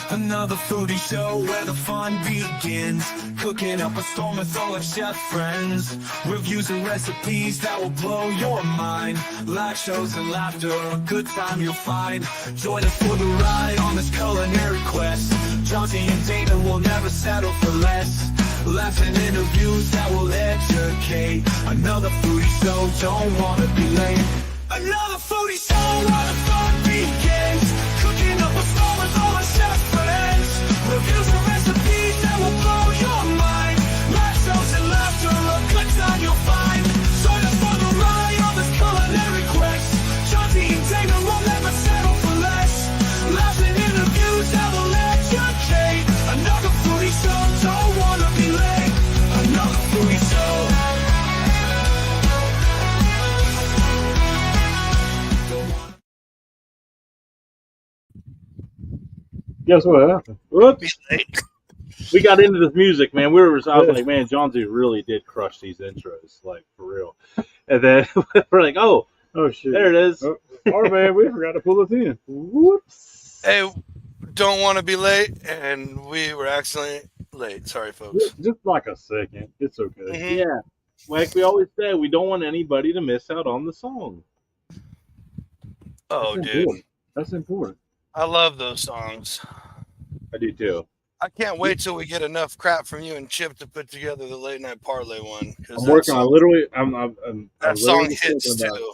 Another foodie show where the fun begins. Cooking up a storm with all our chef friends. Reviews and recipes that will blow your mind. Live shows and laughter, a good time you'll find. Join us for the ride on this culinary quest. Johnny and Dana will never settle for less. Laughs and interviews that will educate. Another foodie show, don't wanna be late. Another foodie show where the fun begins. Cooking up a storm with all our chef friends. Reviews and recipes that will blow your mind. Live shows and laughter, a good time you'll find. Join us for the ride on this culinary quest. Johnny and Dana will never settle for less. Laughs and interviews that will educate. Another foodie show, don't wanna be late. Another foodie show. Guess what happened? Whoops. We got into this music, man. I was like, man, Johnsy really did crush these intros, like, for real. And then we're like, oh shit. There it is. Oh, man, we forgot to pull it in. Whoops. Hey, don't want to be late, and we were accidentally late. Sorry, folks. Just like a second. It's okay. Mhm. Yeah. Like we always say, we don't want anybody to miss out on the song. Oh, That's dude. important. That's important. I love those songs. I do too. I can't wait till we get enough crap from you and Chip to put together the late night parlay one. I'm working on literally. That song hits too.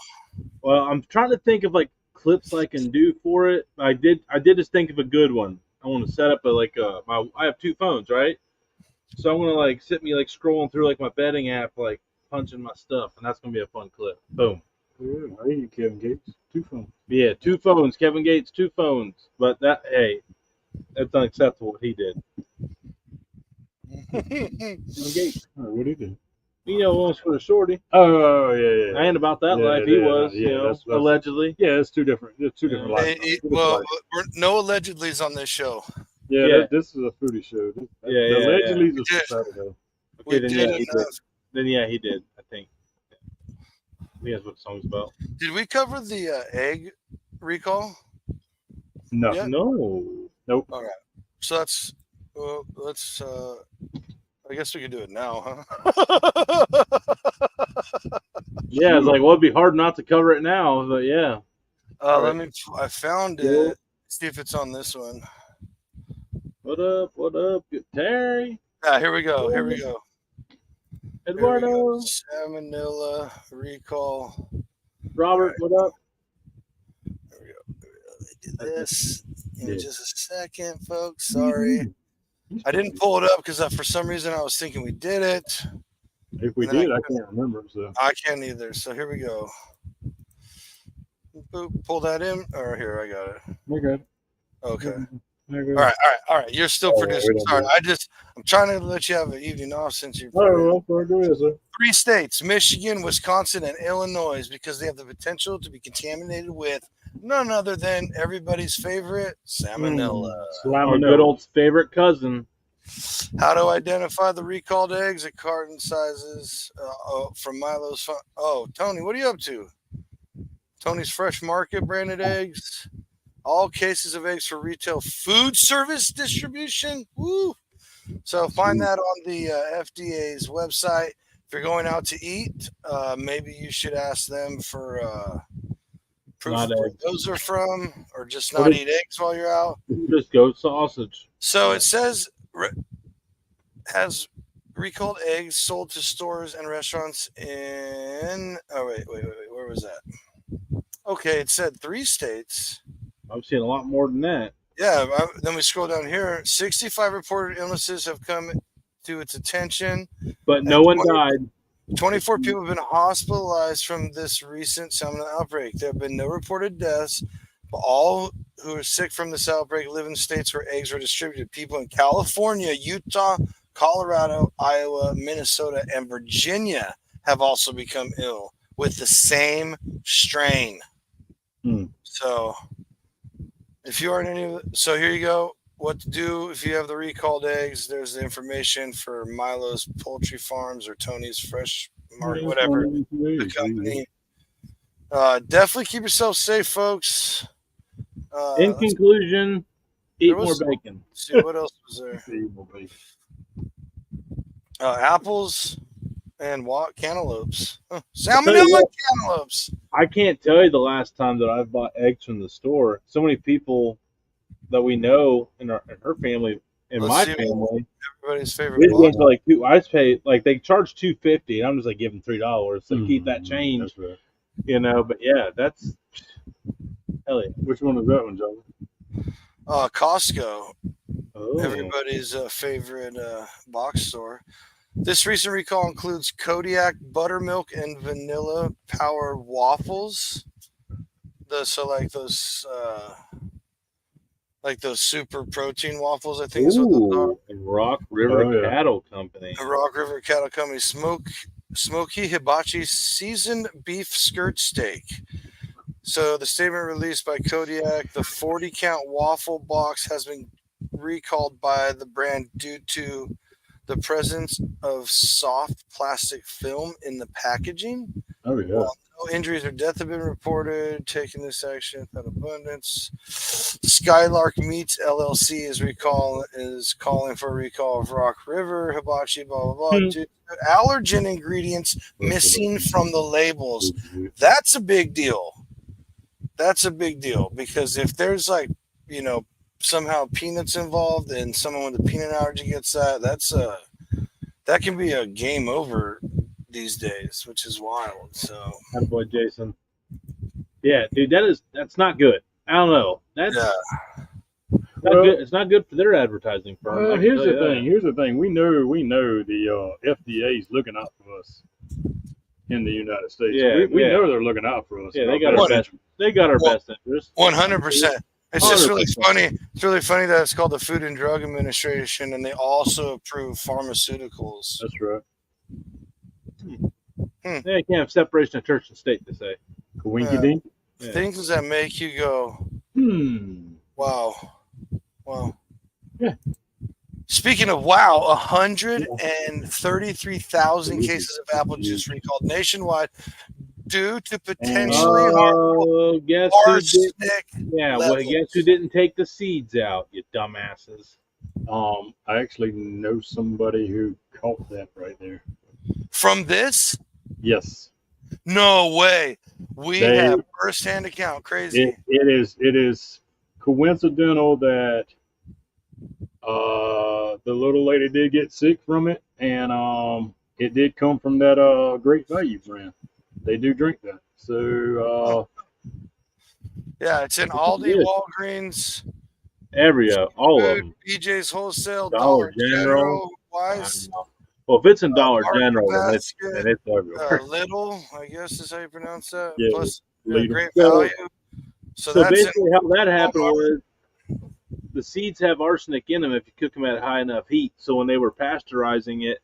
Well, I'm trying to think of like clips I can do for it. I did just think of a good one. I want to set up I have two phones, right? So I'm gonna like sit me like scrolling through like my betting app, like punching my stuff, and that's gonna be a fun clip. Boom. Yeah, hey, Kevin Gates. 2 phones. Yeah, 2 phones. Kevin Gates, 2 phones. But that's unacceptable what he did. Kevin Gates. Oh, what did he do? You know, once for the shorty. Oh, yeah. I ain't about that life. He was, that's allegedly. Yeah, it's 2 different. It's 2 different lives. Well, no allegedly's on this show. Yeah. This is a foodie show. Allegedly is Yeah. a Saturday. Okay, then yeah, he did. I think. I think that's what the song's about. Did we cover the egg recall? No. Yeah. No. Nope. All right. So let's. I guess we can do it now, huh? Yeah, it's like, well, it'd be hard not to cover it now, but yeah. I found it. See if it's on this one. What up? What up, Terry? Here we go. Eduardo. Salmonella recall. Robert, what up? There we go. Do this in just a second, folks. Sorry. I didn't pull it up because for some reason I was thinking we did it. If we did, I can't remember. So I can't either. So here we go. Boop, pull that in. Or here, I got it. we're good. Okay. We're good. All right. You're still producing. Sorry, I'm trying to let you have an evening off since you're. Oh, well, go ahead, sir. 3 states: Michigan, Wisconsin, and Illinois, because they have the potential to be contaminated with none other than everybody's favorite salmonella. Our good old favorite cousin. How to identify the recalled eggs at carton sizes from Milo's Fun. Oh, Tony, what are you up to? Tony's Fresh Market branded eggs. All cases of eggs for retail food service distribution. Woo! So find that on the FDA's website. If you're going out to eat, maybe you should ask them for proof of where those are from, or just not eat eggs while you're out. Just goat sausage. So it says has recalled eggs sold to stores and restaurants in. Oh wait, where was that? Okay, it said 3 states. I'm seeing a lot more than that. Yeah, then we scroll down here. 65 reported illnesses have come to its attention, but no one died. 24 people have been hospitalized from this recent salmonella outbreak. There have been no reported deaths, but all who are sick from this outbreak live in states where eggs are distributed. People in California, Utah, Colorado, Iowa, Minnesota, and Virginia have also become ill with the same strain. So if you aren't so here you go. What to do if you have the recalled eggs. There's the information for Milo's Poultry Farms or Tony's Fresh Market, whatever the company. Definitely keep yourself safe, folks. In conclusion, eat more bacon. Let's see what else was there. Evil bacon. Apples and what? Cantaloupes. Tell Salmonella you what, cantaloupes. I can't tell you the last time that I've bought eggs from the store. So many people that we know in her family, in Let's my see family, Everybody's favorite we went box. to like two. I pay like they charge $2.50, and I'm just like give them $3. So keep that Mm, change, That's right. you know. But yeah, that's hell yeah. Which one is that one, John? Costco, Oh. everybody's favorite box store. This recent recall includes Kodiak buttermilk and vanilla powered waffles. Like those super protein waffles, I think is what those are. Ooh, and Rock River Oh, yeah. Cattle Company. The Rock River Cattle Company smoky hibachi seasoned beef skirt steak. So the statement released by Kodiak, the 40 count waffle box has been recalled by the brand due to the presence of soft plastic film in the packaging. Oh, yeah. While no injuries or death have been reported, taking this action without abundance. Skylark Meats LLC is calling for a recall of Rock River hibachi, blah blah blah. Due to allergen ingredients missing from the labels. That's a big deal. That's a big deal because if there's like, somehow peanuts involved and someone with a peanut allergy gets that can be a game over these days, which is wild. So, Boy, Jason. Yeah, dude, that's not good. I don't know. That's not good. It's not good for their advertising firm. Well, here's the thing. Here's the thing. We know the FDA is looking out for us in the United States. Yeah, we know they're looking out for us. Yeah, they got our best. They got our best interest. 100%. It's just really 100%. funny. It's really funny that it's called the Food and Drug Administration, and they also approve pharmaceuticals. That's right. Yeah, you can't have separation of church and state, they say. Winky dink. Yeah. Things that make you go, wow. Yeah. Speaking of wow, 133,000 cases of apple juice recalled nationwide due to potentially harmful guess arsenic levels. guess who didn't take the seeds out, you dumbasses? I actually know somebody who caught that right there. From this? Yes. No way. We have first-hand account. Crazy. It is coincidental that the little lady did get sick from it, and it did come from that Great Value brand. They do drink that. So yeah, it's in Aldi, Walgreens, all of them. BJ's Wholesale, Dollar General. Wise. Well, if it's in Dollar General, then it's everywhere. Little, I guess is how you pronounce that. Yeah, Plus, Lidl. Great Value. So that's basically, how that happened was the seeds have arsenic in them if you cook them at high enough heat. So when they were pasteurizing it,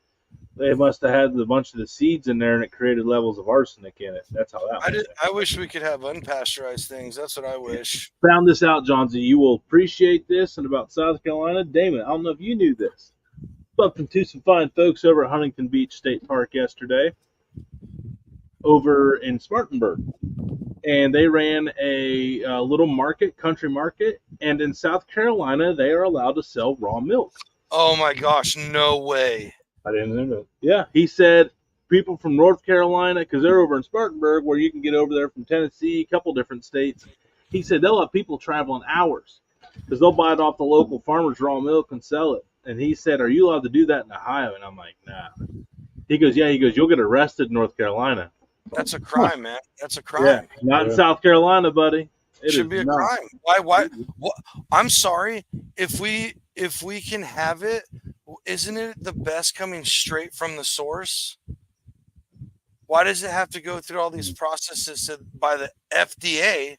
they must have had a bunch of the seeds in there, and it created levels of arsenic in it. That's how that happened. I wish we could have unpasteurized things. That's what I wish. Found this out, Johnsy. You will appreciate this. And about South Carolina, Damon, I don't know if you knew this. Bumped into some fine folks over at Huntington Beach State Park yesterday, over in Spartanburg, and they ran a little market, country market. And in South Carolina, they are allowed to sell raw milk. Oh my gosh, no way! I didn't know that. Yeah, he said people from North Carolina, because they're over in Spartanburg, where you can get over there from Tennessee, a couple different states. He said they'll have people traveling hours because they'll buy it off the local farmer's raw milk and sell it. And he said, "Are you allowed to do that in Ohio?" And I'm like, "Nah." He goes, "Yeah." He goes, "You'll get arrested in North Carolina." That's a crime, man. That's a crime. Yeah, not in South Carolina, buddy. It should be a crime. Why? What? I'm sorry. If we can have it, isn't it the best coming straight from the source? Why does it have to go through all these processes by the FDA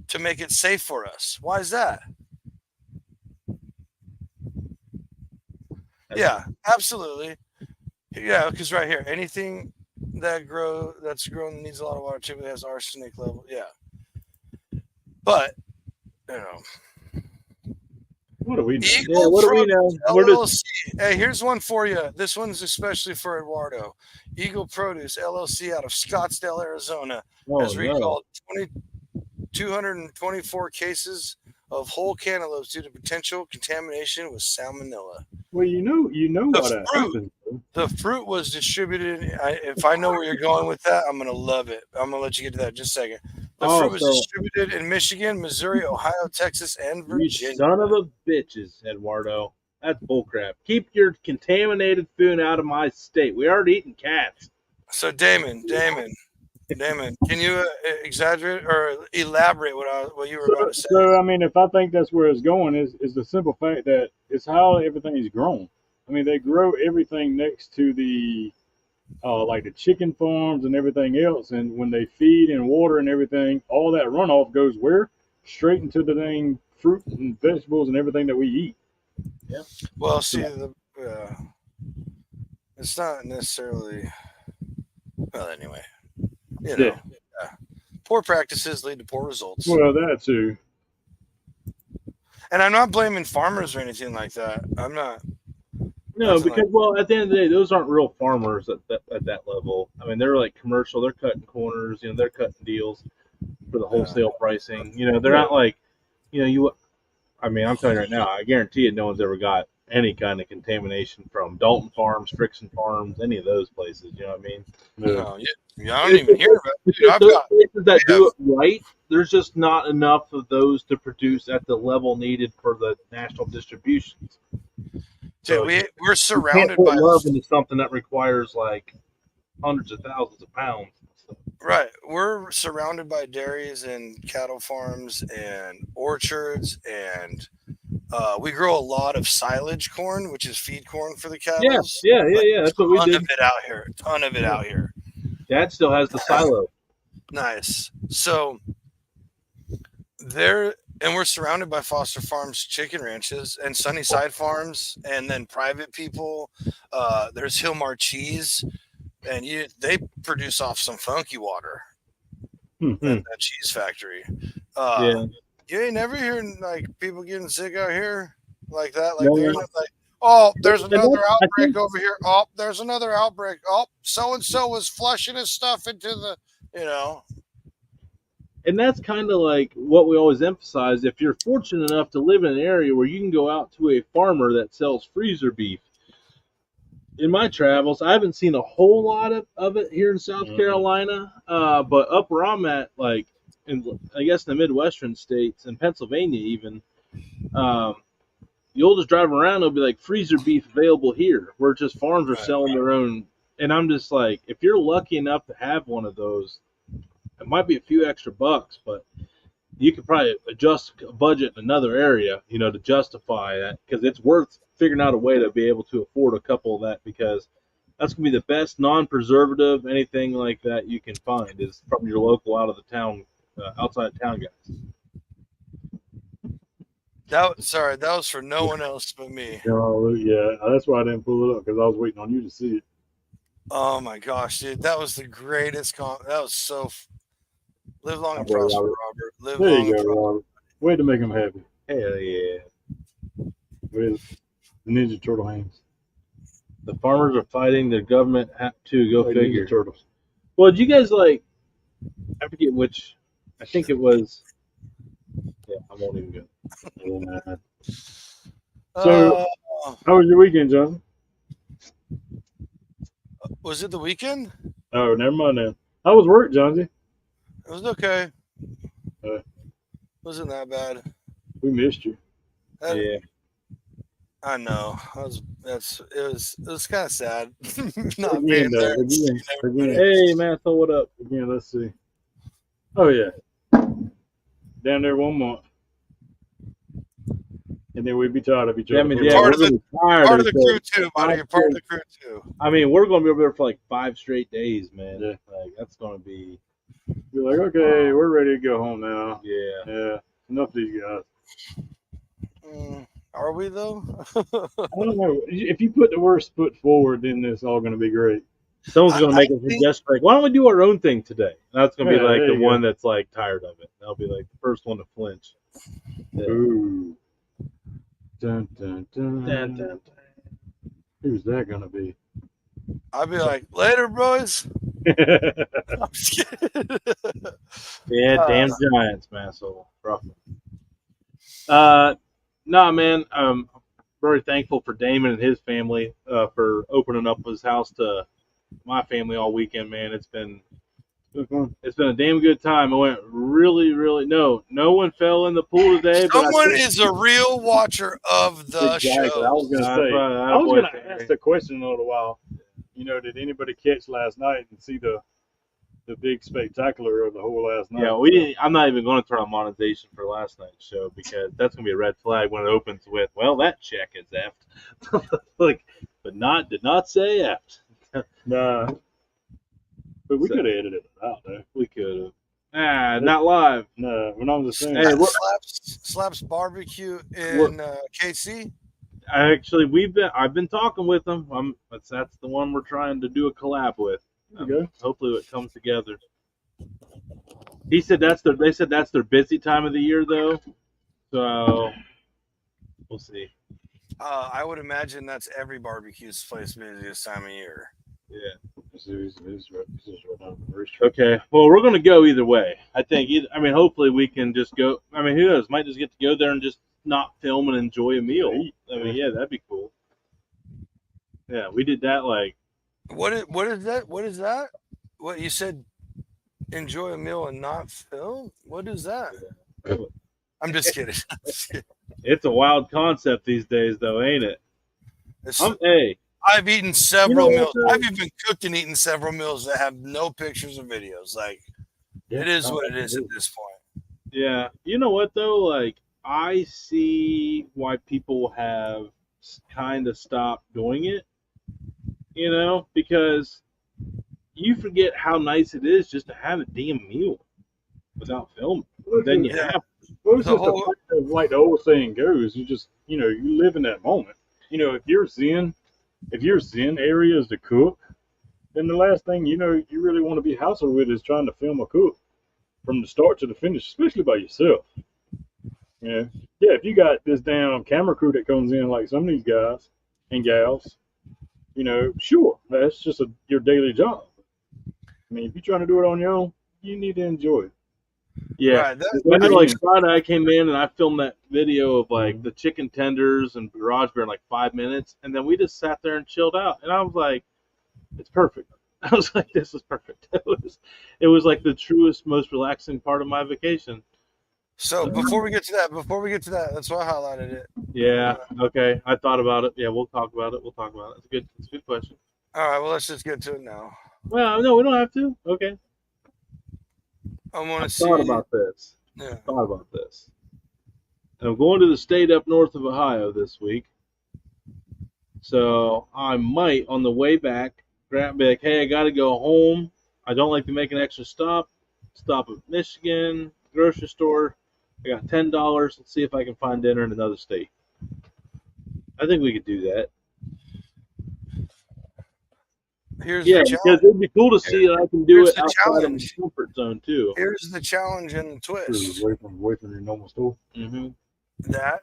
to make it safe for us? Why is that? Yeah, absolutely. Yeah, because right here, anything that's grown needs a lot of water. Typically has arsenic level. Yeah, but What do we know? Yeah, what do we know? We're LLC. Hey, here's one for you. This one's especially for Eduardo. Eagle Produce LLC out of Scottsdale, Arizona, Oh, has no. recalled 224 cases of whole cantaloupes due to potential contamination with salmonella. Well, you know The why that fruit. happens. Though. The fruit was distributed. If I know where you're going with that, I'm going to love it. I'm going to let you get to that in just a second. The fruit was distributed in Michigan, Missouri, Ohio, Texas, and You Virginia. son of a bitches, Eduardo. That's bullcrap. Keep your contaminated food out of my state. We already eating cats. So, Damon, can you exaggerate or elaborate what you were about to say? So, I mean, if I think that's where it's going, is the simple fact that it's how everything is grown. I mean, they grow everything next to the like the chicken farms and everything else, and when they feed and water and everything, all that runoff goes where? Straight into the dang fruit and vegetables and everything that we eat. Yeah. Well, see, it's not necessarily. Well, anyway, you know, Yeah. poor practices lead to poor results. Well, that too. And I'm not blaming farmers or anything like that. I'm not. No, because well, at the end of the day, those aren't real farmers at that level. I mean, they're like commercial. They're cutting corners. You know, they're cutting deals for the wholesale pricing. You know, they're not like, you know, I mean, I'm telling you right now, I guarantee you, no one's ever got any kind of contamination from Dalton Farms, Frickson Farms, any of those places. You know what I mean? No, I don't even hear about it. Dude, I've those got places that do it right, there's just not enough of those to produce at the level needed for the national distributions. Dude, we're surrounded put by love into something that requires like hundreds of thousands of pounds. right. We're surrounded by dairies and cattle farms and orchards, and we grow a lot of silage corn, which is feed corn for the cattle. Yeah. That's what we did. Ton of it out here. Dad still has the silo. Nice. So and we're surrounded by Foster Farms chicken ranches and Sunnyside Farms, and then private people. There's Hillmar Cheese, and they produce off some funky water. That cheese factory. You ain't never hearing like people getting sick out here like that. Like they're not like, oh, there's another outbreak over here. Oh, there's another outbreak. Oh, so and so was flushing his stuff into the, you know. And that's kind of like what we always emphasize. If you're fortunate enough to live in an area where you can go out to a farmer that sells freezer beef, in my travels, I haven't seen a whole lot of it here in South Carolina, but up where I'm at, like, I guess in the Midwestern states and Pennsylvania even, you'll just drive around, it'll be like freezer beef available here, where just farms are selling their own. And I'm just like, if you're lucky enough to have one of those, it might be a few extra bucks, but you could probably adjust a budget in another area, you know, to justify that, because it's worth figuring out a way to be able to afford a couple of that, because that's going to be the best non-preservative, anything like that you can find is from your local out of the town, outside of town guys. That was for no one else but me. Oh, yeah. That's why I didn't pull it up, because I was waiting on you to see it. Oh my gosh, dude. That was the greatest that was so live long and prosper, Robert. Live there long you and go, prosper. Robert. Way to make him happy. Hell yeah. With the Ninja Turtle hands. The farmers are fighting their government to go Like figure. Ninja Turtles. Well, did you guys I forget which, I think it was, I won't even go. So, how was your weekend, John? Was it the weekend? Oh, never mind then. How was work, Johnsy? It was okay. Wasn't that bad. We missed you. Yeah. I know. It was kind of sad not Again, being there. Again. Hey, man, so what up? Again, let's see. Oh, yeah. Down there 1 month. And then we'd be tired of each other. I mean, Part of we're the- tired Part of the each other. crew too, buddy. You're part of the crew too. I mean, we're going to be over there for like 5 straight days, man. Yeah. Like, that's going to be. You're like, okay, we're ready to go home now. Yeah. Yeah. Enough of these guys. Are we though? I don't know. If you put the worst foot forward, then it's all going to be great. Someone's going to make a suggestion like, why don't we do our own thing today? That's going to be like there the you one go. that's like tired of it. That'll be like the first one to flinch. Yeah. Ooh. Dun, dun, dun. Dun, dun, dun. Who's that gonna be? I'd be like, later, boys. I'm just kidding. Yeah, damn Giants, man. So rough. No, man. Very thankful for Damon and his family for opening up his house to my family all weekend, man. It's been a damn good time. It went really, really. No one fell in the pool today. Someone is a real watcher of the Exactly. show. I was gonna say. I was gonna ask the question in a little while. You know, did anybody catch last night and see the big spectacular of the whole last night? Yeah, we didn't. I'm not even going to turn on monetization for last night's show because that's going to be a red flag when it opens with, well, that check is effed. Like, but did not say effed. Nah. But we could have edited it out, though. We could have. Not live. No, when I was saying, Hey, Slaps barbecue in KC. Actually, I've been talking with them. That's the one we're trying to do a collab with. Hopefully it comes together. They said that's their busy time of the year though. So we'll see. I would imagine that's every barbecue's place busiest time of year. Yeah. Okay. Well, we're gonna go either way. I think. Hopefully we can just go. I mean, who knows? Might just get to go there and just not film and enjoy a meal. I mean, yeah, that'd be cool. Yeah, we did that like. What is that? What is that? What you said? Enjoy a meal and not film? What is that? I'm just kidding. It's a wild concept these days, though, ain't it? I've eaten several meals. I've even cooked and eaten several meals that have no pictures or videos. Like, it is what it is at this point. Yeah. You know what, though? Like, I see why people have kind of stopped doing it. You know, because you forget how nice it is just to have a damn meal without filming. Then you have. Well, it's just like the old saying goes, you live in that moment. You know, if your zen area is to cook, then the last thing you really want to be hassled with is trying to film a cook from the start to the finish, especially by yourself. Yeah, if you got this damn camera crew that comes in like some of these guys and gals, sure, that's just your daily job. I mean, if you're trying to do it on your own, you need to enjoy it. Yeah, like Friday, I came in and I filmed that video of like the chicken tenders and garage beer in like 5 minutes, and then we just sat there and chilled out, and I was like, it's perfect. I was like, this is perfect. It was like the truest, most relaxing part of my vacation. So before we get to that, that's why I highlighted it. Yeah. Okay. I thought about it. Yeah, we'll talk about it. It's a good question. All right. Well, let's just get to it now. Well, no, we don't have to. Okay. I thought about this. Yeah. Thought about this. I'm going to the state up north of Ohio this week. So I might, on the way back, be like, hey, I got to go home. I don't like to make an extra stop. Stop at Michigan, grocery store. I got $10. Let's see if I can find dinner in another state. I think we could do that. Because it'd be cool to see that I can do it outside of my comfort zone too. Here's the challenge and the twist. Away from your normal store. Mm-hmm. That.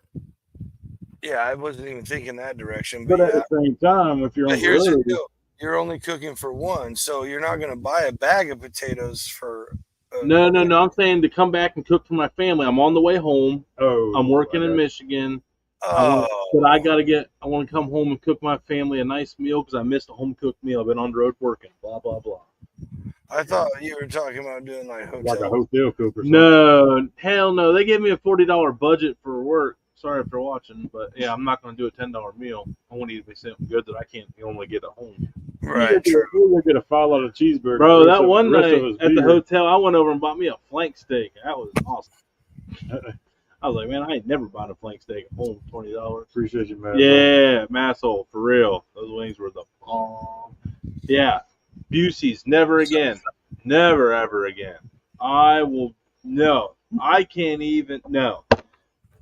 Yeah, I wasn't even thinking that direction. But at the same time, if you're on the road, you're only cooking for one, so you're not going to buy a bag of potatoes for. No. I'm saying to come back and cook for my family. I'm on the way home. I'm working in Michigan. But I want to come home and cook my family a nice meal because I missed a home cooked meal. I've been on the road working. Blah blah blah. I thought you were talking about doing like hotel. Like a hotel cook or something. No, hell no. They gave me a $40 budget for work. Sorry for watching, but yeah, I'm not going to do a $10 meal. I want to eat something good that I can't only get at home. Right. You'll get a $5 cheeseburger. Bro, that one night at the hotel, I went over and bought me a flank steak. That was awesome. I was like, man, I ain't never bought a flank steak at home. $20. Appreciate you, man. Yeah, Masshole, for real. Those wings were the bomb. Yeah, Busey's never again. Never ever again. I can't even, no.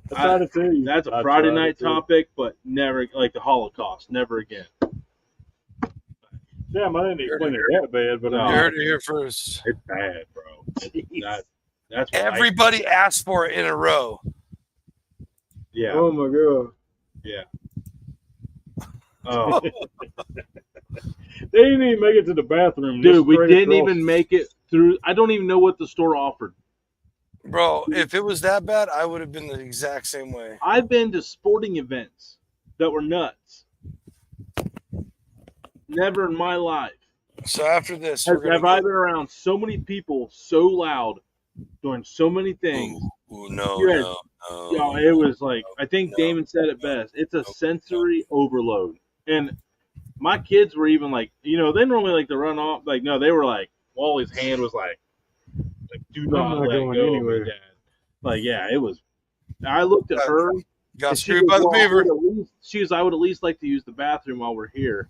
That's a Friday night topic, but never, like the Holocaust, never again. Damn, I didn't explain it that bad, but you heard it here first. It's bad, bro. That's everybody asked for it in a row. Yeah. Oh my god. Yeah. Oh, They didn't even make it to the bathroom. They're dude, we straight didn't across. even make it through. I don't even know what the store offered. Bro, if it was that bad, I would have been the exact same way. I've been to sporting events that were nuts. Never in my life So after this, have, we're gonna have I been around so many people so loud doing so many things. Ooh, no, You had- no, Yo, no. it was like, I think No. Damon said it best. It's a sensory overload. And my kids were even like, they normally like to run off. Like, no, they were like, Wally's hand was like do not not let going go anywhere. of me, Dad. Like, yeah, it was. I looked at her. Got and she screwed by the "Well, beaver. I would at least like to use the bathroom while we're here.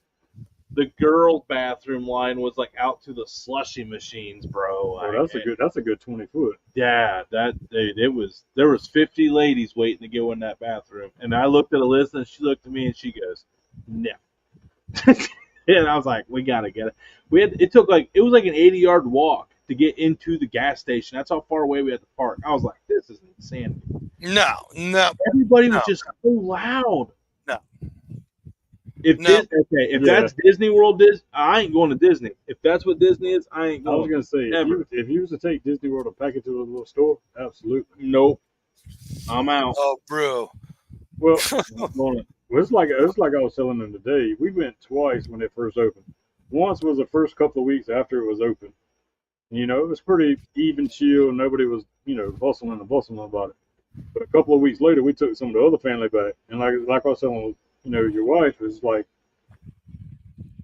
The girls' bathroom line was like out to the slushy machines, bro. Oh, that's a good 20 foot. Yeah, there was 50 ladies waiting to go in that bathroom, and I looked at Alyssa, and she looked at me, and she goes, "No." And I was like, "We gotta get it." It was like an 80-yard walk to get into the gas station. That's how far away we had to park. I was like, "This is insanity." No. Everybody was No. just so loud. No. If No. that's Disney World, I ain't going to Disney. If that's what Disney is, I ain't I was going. gonna say Never. if you was to take Disney World and pack it to a little store, absolutely. Nope. I'm out. Oh, bro. Well, it's like I was telling them today. We went twice when it first opened. Once was the first couple of weeks after it was open. It was pretty even chill. Nobody was bustling about it. But a couple of weeks later, we took some of the other family back, and like I was telling your wife is like,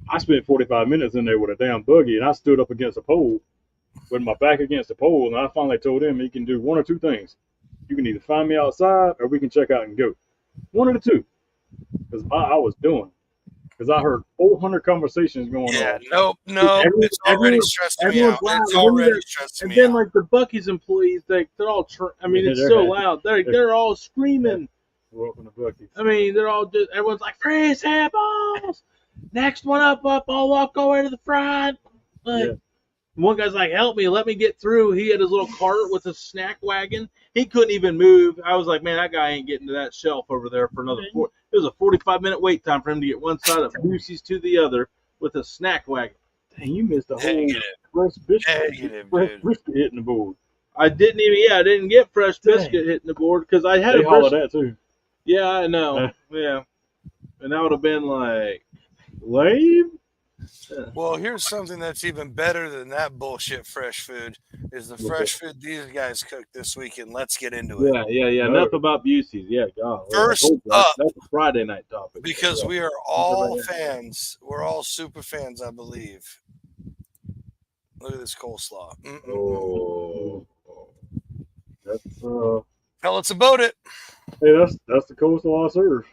I spent 45 minutes in there with a damn buggy, and I stood up against a pole with my back against the pole, and I finally told him he can do one or two things. You can either find me outside, or we can check out and go. One of the two, because I was doing. Because I heard 400 conversations going on. No. It's already stressing me out. It's already stressing me out. And then, out. like, the Buc-ee's employees, they're all, it's so loud. They're all screaming. Welcome to Buc-ee's. I mean, they're all just, everyone's like, freeze balls. Next one up, I'll walk all the way to the front. Like, one guy's like, help me, let me get through. He had his little cart with a snack wagon. He couldn't even move. I was like, man, that guy ain't getting to that shelf over there for another four. It was a 45-minute wait time for him to get one side of Lucy's to the other with a snack wagon. Dang, you missed a whole Negative. fresh biscuit hitting the board. I didn't get fresh biscuit hitting the board because I had they a holler that too. Yeah, I know. Yeah. And that would have been like, lame. Well, here's something that's even better than that bullshit fresh food is the fresh food these guys cooked this weekend. Let's get into it. Yeah. No. Enough about Busey's. Yeah, God. First up, that's a Friday night topic. because we are all fans. We're all super fans, I believe. Look at this coleslaw. Oh. That's Tell us about it. hey, that's the coleslaw I serve.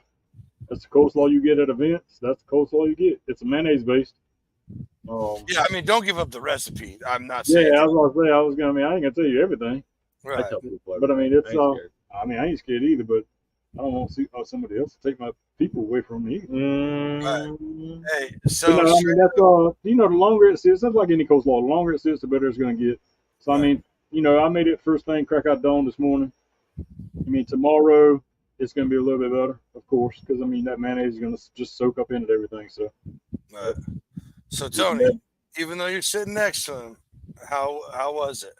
That's the coleslaw you get at events. That's the coleslaw you get. It's a mayonnaise based. Yeah, I mean, don't give up the recipe. I'm not saying. Yeah, I was gonna say I ain't gonna tell you everything. Right. But I mean, it's I ain't scared either. But I don't want to see somebody else to take my people away from me. Right. Hey, so But no, I mean, that's the longer it sits, that's like any coleslaw. The longer it sits, the better it's gonna get. So I mean, I made it first thing crack out dawn this morning. I mean, tomorrow it's gonna be a little bit better, of course, because I mean that mayonnaise is gonna just soak up into everything. So. Right. So Tony, even though you're sitting next to him, how was it?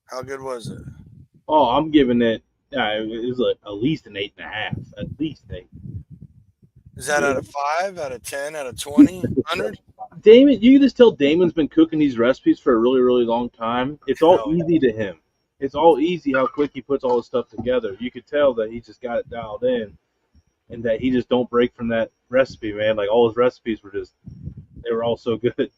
How good was it? Oh, I'm giving it. It was like at least an 8.5. At least 8. Is that out of 5, out of 10, out of 20, 100? Damon, you can just tell Damon's been cooking these recipes for a really, really long time. It's all easy to him. It's all easy how quick he puts all his stuff together. You could tell that he just got it dialed in, and that he just don't break from that recipe, man. Like all his recipes they were all so good.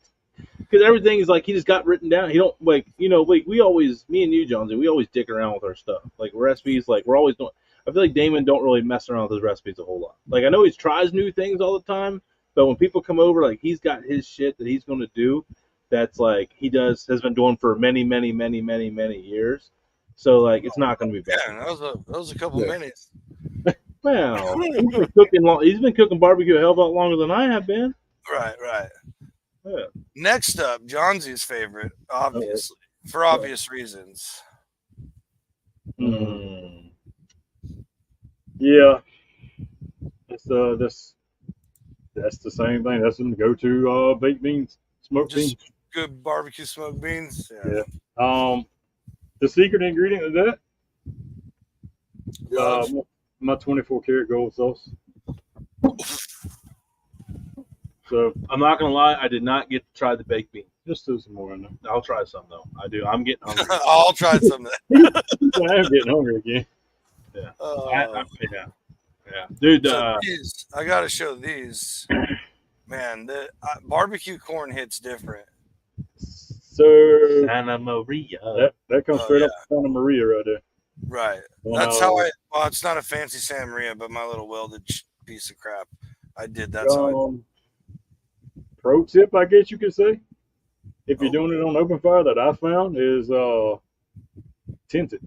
Because everything is like he just got written down. He don't like we always, me and you, Jonesy, we always dick around with our stuff. Like recipes, like we're always doing. I feel like Damon don't really mess around with his recipes a whole lot. Like I know he tries new things all the time, but when people come over, like he's got his shit that he's going to do. That's like has been doing for many, many, many, many, many years. So like it's not going to be bad. Yeah, that was a couple minutes. Well, he's been cooking barbecue a hell of a lot longer than I have been. Right. Yeah. Next up, Johnsy's favorite, obviously, for obvious reasons. Yeah. that's the same thing. That's some go-to baked beans, smoked Just beans. good barbecue smoked beans. Yeah. The secret ingredient of that, Love. my 24 karat gold sauce. So I'm not gonna lie, I did not get to try the baked beans. just throw some more in there. I'll try some though. I do. I'm getting hungry. I'll try some of that. I am getting hungry again. Yeah. Uh, Yeah. Dude, so these, I gotta show these. Man, the barbecue corn hits different. So Santa Maria. that comes straight up from Santa Maria right there. Right. And, That's how I. Well, it's not a fancy Santa Maria, but my little welded piece of crap. I did. That's how. Pro tip, I guess you could say, if you're Oh. doing it on open fire, that I found is tinted.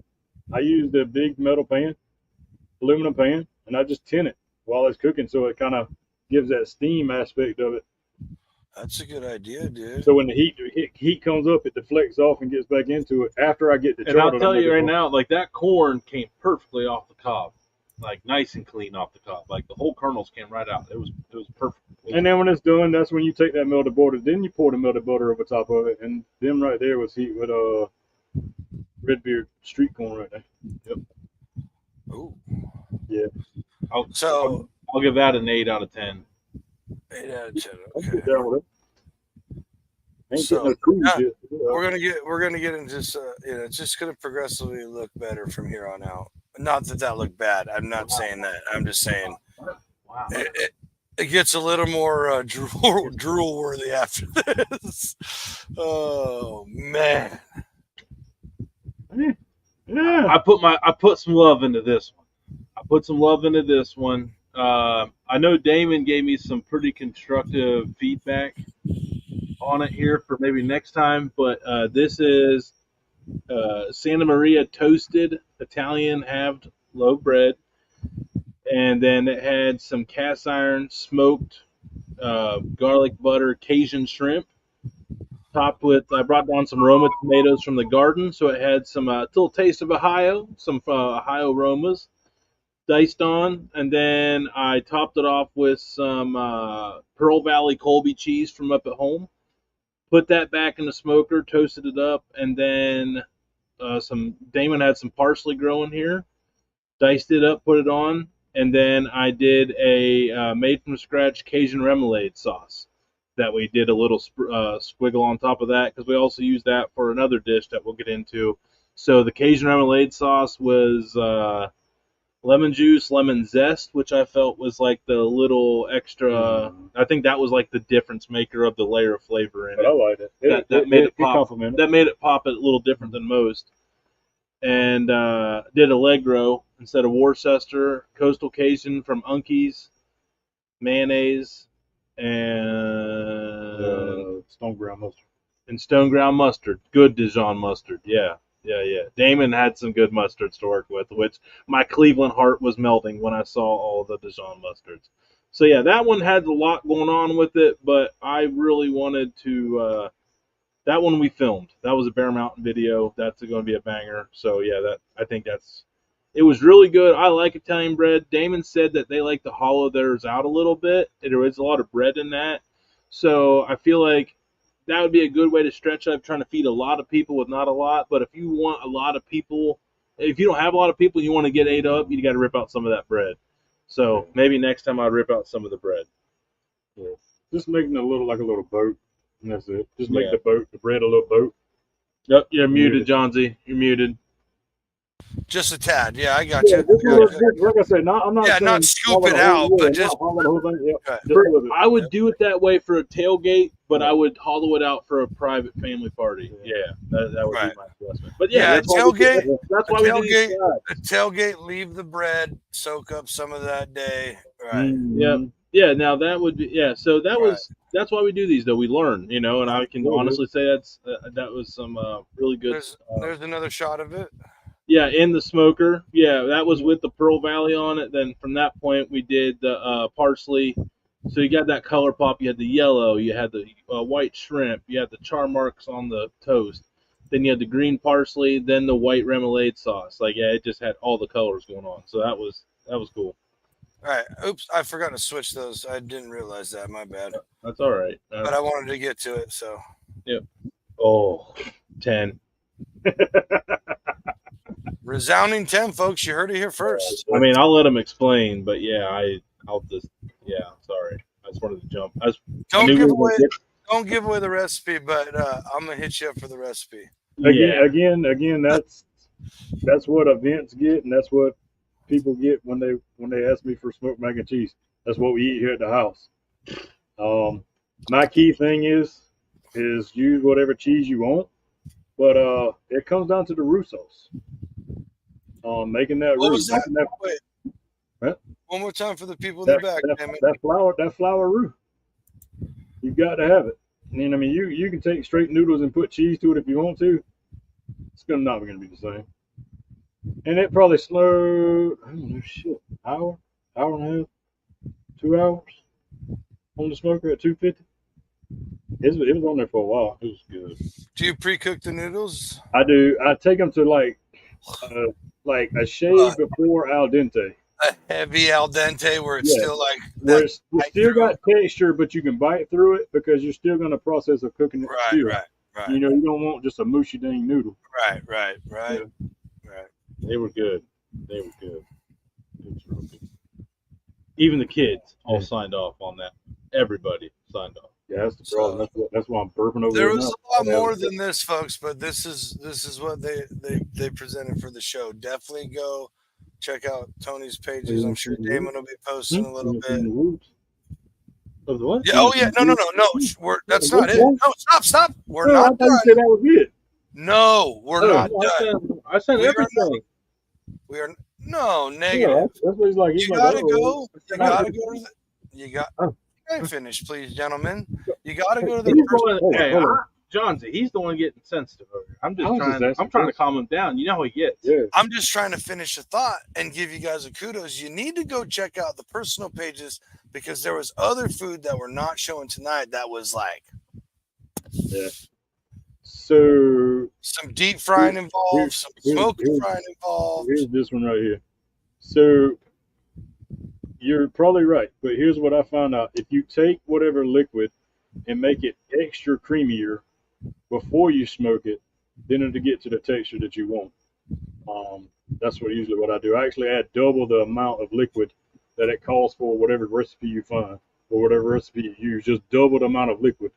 I used a big metal pan, aluminum pan, and I just tint it while it's cooking, so it kind of gives that steam aspect of it. That's a good idea, dude. So when the heat comes up, it deflects off and gets back into it. After I get the And I'll char, tell you right now, like that corn came perfectly off the cob, like nice and clean off the cob. Like the whole kernels came right out. It was perfect. And then when it's done, that's when you take that melted butter. Then you pour the melted butter over top of it, and them right there was heat with Redbeard street corn right there. Yep. Ooh. Yeah. I'll So give that an 8 out of 10. 8 out of 10. I'll Okay. get down with it. Ain't So, getting no cruise yeah, yet. we're gonna get into it's just gonna progressively look better from here on out. Not that looked bad. I'm not saying that. I'm just saying Wow. it gets a little more drool worthy after this. Oh man. Yeah. I put some love into this one. I know Damon gave me some pretty constructive feedback on it here for maybe next time, but this is Santa Maria toasted Italian halved loaf bread, and then it had some cast iron smoked garlic butter Cajun shrimp, topped with I brought down some Roma tomatoes from the garden, so it had some little taste of Ohio, some Ohio Romas diced on, and then I topped it off with some Pearl Valley Colby cheese from up at home. Put that back in the smoker, toasted it up, and then Damon had some parsley growing here, diced it up, put it on, and then I did a made from scratch Cajun remoulade sauce that we did a little squiggle on top of that because we also used that for another dish that we'll get into. So the Cajun remoulade sauce was lemon juice, lemon zest, which I felt was like the little extra. I think that was like the difference maker of the layer of flavor in But it. I liked it. That made it pop. complimented. That made it pop a little different than most. And did Allegro instead of Worcester, Coastal Cajun from Unky's, mayonnaise, and Stone ground mustard. stone ground mustard. Good Dijon mustard. Yeah. Damon had some good mustards to work with, which my Cleveland heart was melting when I saw all the Dijon mustards. So yeah, that one had a lot going on with it, but I really wanted to. That one we filmed. That was a Bear Mountain video. That's going to be a banger. So yeah, I think it was really good. I like Italian bread. Damon said that they like to hollow theirs out a little bit. There is a lot of bread in that, so I feel like that would be a good way to stretch up, trying to feed a lot of people with not a lot. But if you want a lot of people, if you don't have a lot of people, you want to get ate up, you got to rip out some of that bread. So maybe next time I'll rip out some of the bread. Yeah. Just making it like a little boat, and that's it. Just make Yeah. the bread a little boat. Yep, you're muted, John Z. You're muted. Just a tad. Yeah, I got Yeah, you. just a little bit. Like I said, I'm not saying not scoop follow it the whole- out, yeah, but not just follow the whole thing. Yeah, Okay. just a little bit. I would do it that way for a tailgate, but I would hollow it out for a private family party. Yeah, that would Right. be my adjustment. But Yeah, that's why we do- tailgate- That's why we do these tailgate- slides. a tailgate. Leave the bread, soak up some of that day. Right. Mm, Yeah, now that would be So that's why we do these though. We learn, and I can Mhm. honestly say that was some really good. There's another shot of it. Yeah, in the smoker. Yeah, that was with the Pearl Valley on it. Then from that point, we did the parsley. So you got that color pop. You had the yellow. You had the white shrimp. You had the char marks on the toast. Then you had the green parsley. Then the white remoulade sauce. Like, yeah, it just had all the colors going on. So that was cool. All right. Oops, I forgot to switch those. I didn't realize that. My bad. That's all right. But I wanted to get to it, so. Oh, 10. Resounding 10, folks. You heard it here first. I mean, I'll let him explain, but yeah, I'll just, yeah, sorry. I just wanted to jump. I Don't knew give we were away. gonna get- Don't give away the recipe, but I'm gonna hit you up for the recipe. yeah. Again, that's what events get, and that's what people get when they ask me for smoked mac and cheese. That's what we eat here at the house. My key thing is use whatever cheese you want, but it comes down to the roux sauce. Making that What roux. was that? Making that, Wait. Huh? One more time for the people in the back. Damn it. that flour roux. You've got to have it. And I mean, you can take straight noodles and put cheese to it if you want to. It's not going to be the same. And it probably slowed, I don't know, shit, hour and a half, 2 hours on the smoker at 250. It was on there for a while. It was good. Do you pre-cook the noodles? I do. I take them to like a shade before al dente. A heavy al dente where it's Yeah. still like Where that it's bite still through. got texture, but you can bite through it because you're still going to process of cooking it. Right, still. right, right, You know, you don't want just a mushy dang noodle. right, right, right, right. They were good. They were good. It was real good. Even the kids all signed off on that. Everybody signed off. Yeah, that's the problem. That's why I'm burping over There here was now. a lot more than this, folks, but this is what they presented for the show. Definitely go check out Tony's pages. I'm sure Damon will be posting a little bit. Of the what? Yeah. Oh yeah. No. That's not it. No. Stop. We're not I thought you done. said that was it. No, we're not done. I sent We are everything. We are no Yeah, negative. that's what he's like. You He's like, gotta oh, go. You no. gotta go to the. You got. Oh. Can I finish, please, gentlemen? You gotta go to the He's first. the one, Hold on, hey, hold on. Johnsy, he's the one getting sensitive over here. I'm I was just asking I'm trying to questions. calm him down. You know how he gets. Yeah. I'm just trying to finish a thought and give you guys a kudos. You need to go check out the personal pages because there was other food that we're not showing tonight that was like Yeah. So some deep frying involved, some smoky here's- frying involved. here's this one right here. So you're probably right, but here's what I found out. If you take whatever liquid and make it extra creamier before you smoke it, then it'll get to the texture that you want. That's usually what I do. I actually add double the amount of liquid that it calls for whatever recipe you find or whatever recipe you use. Just double the amount of liquid,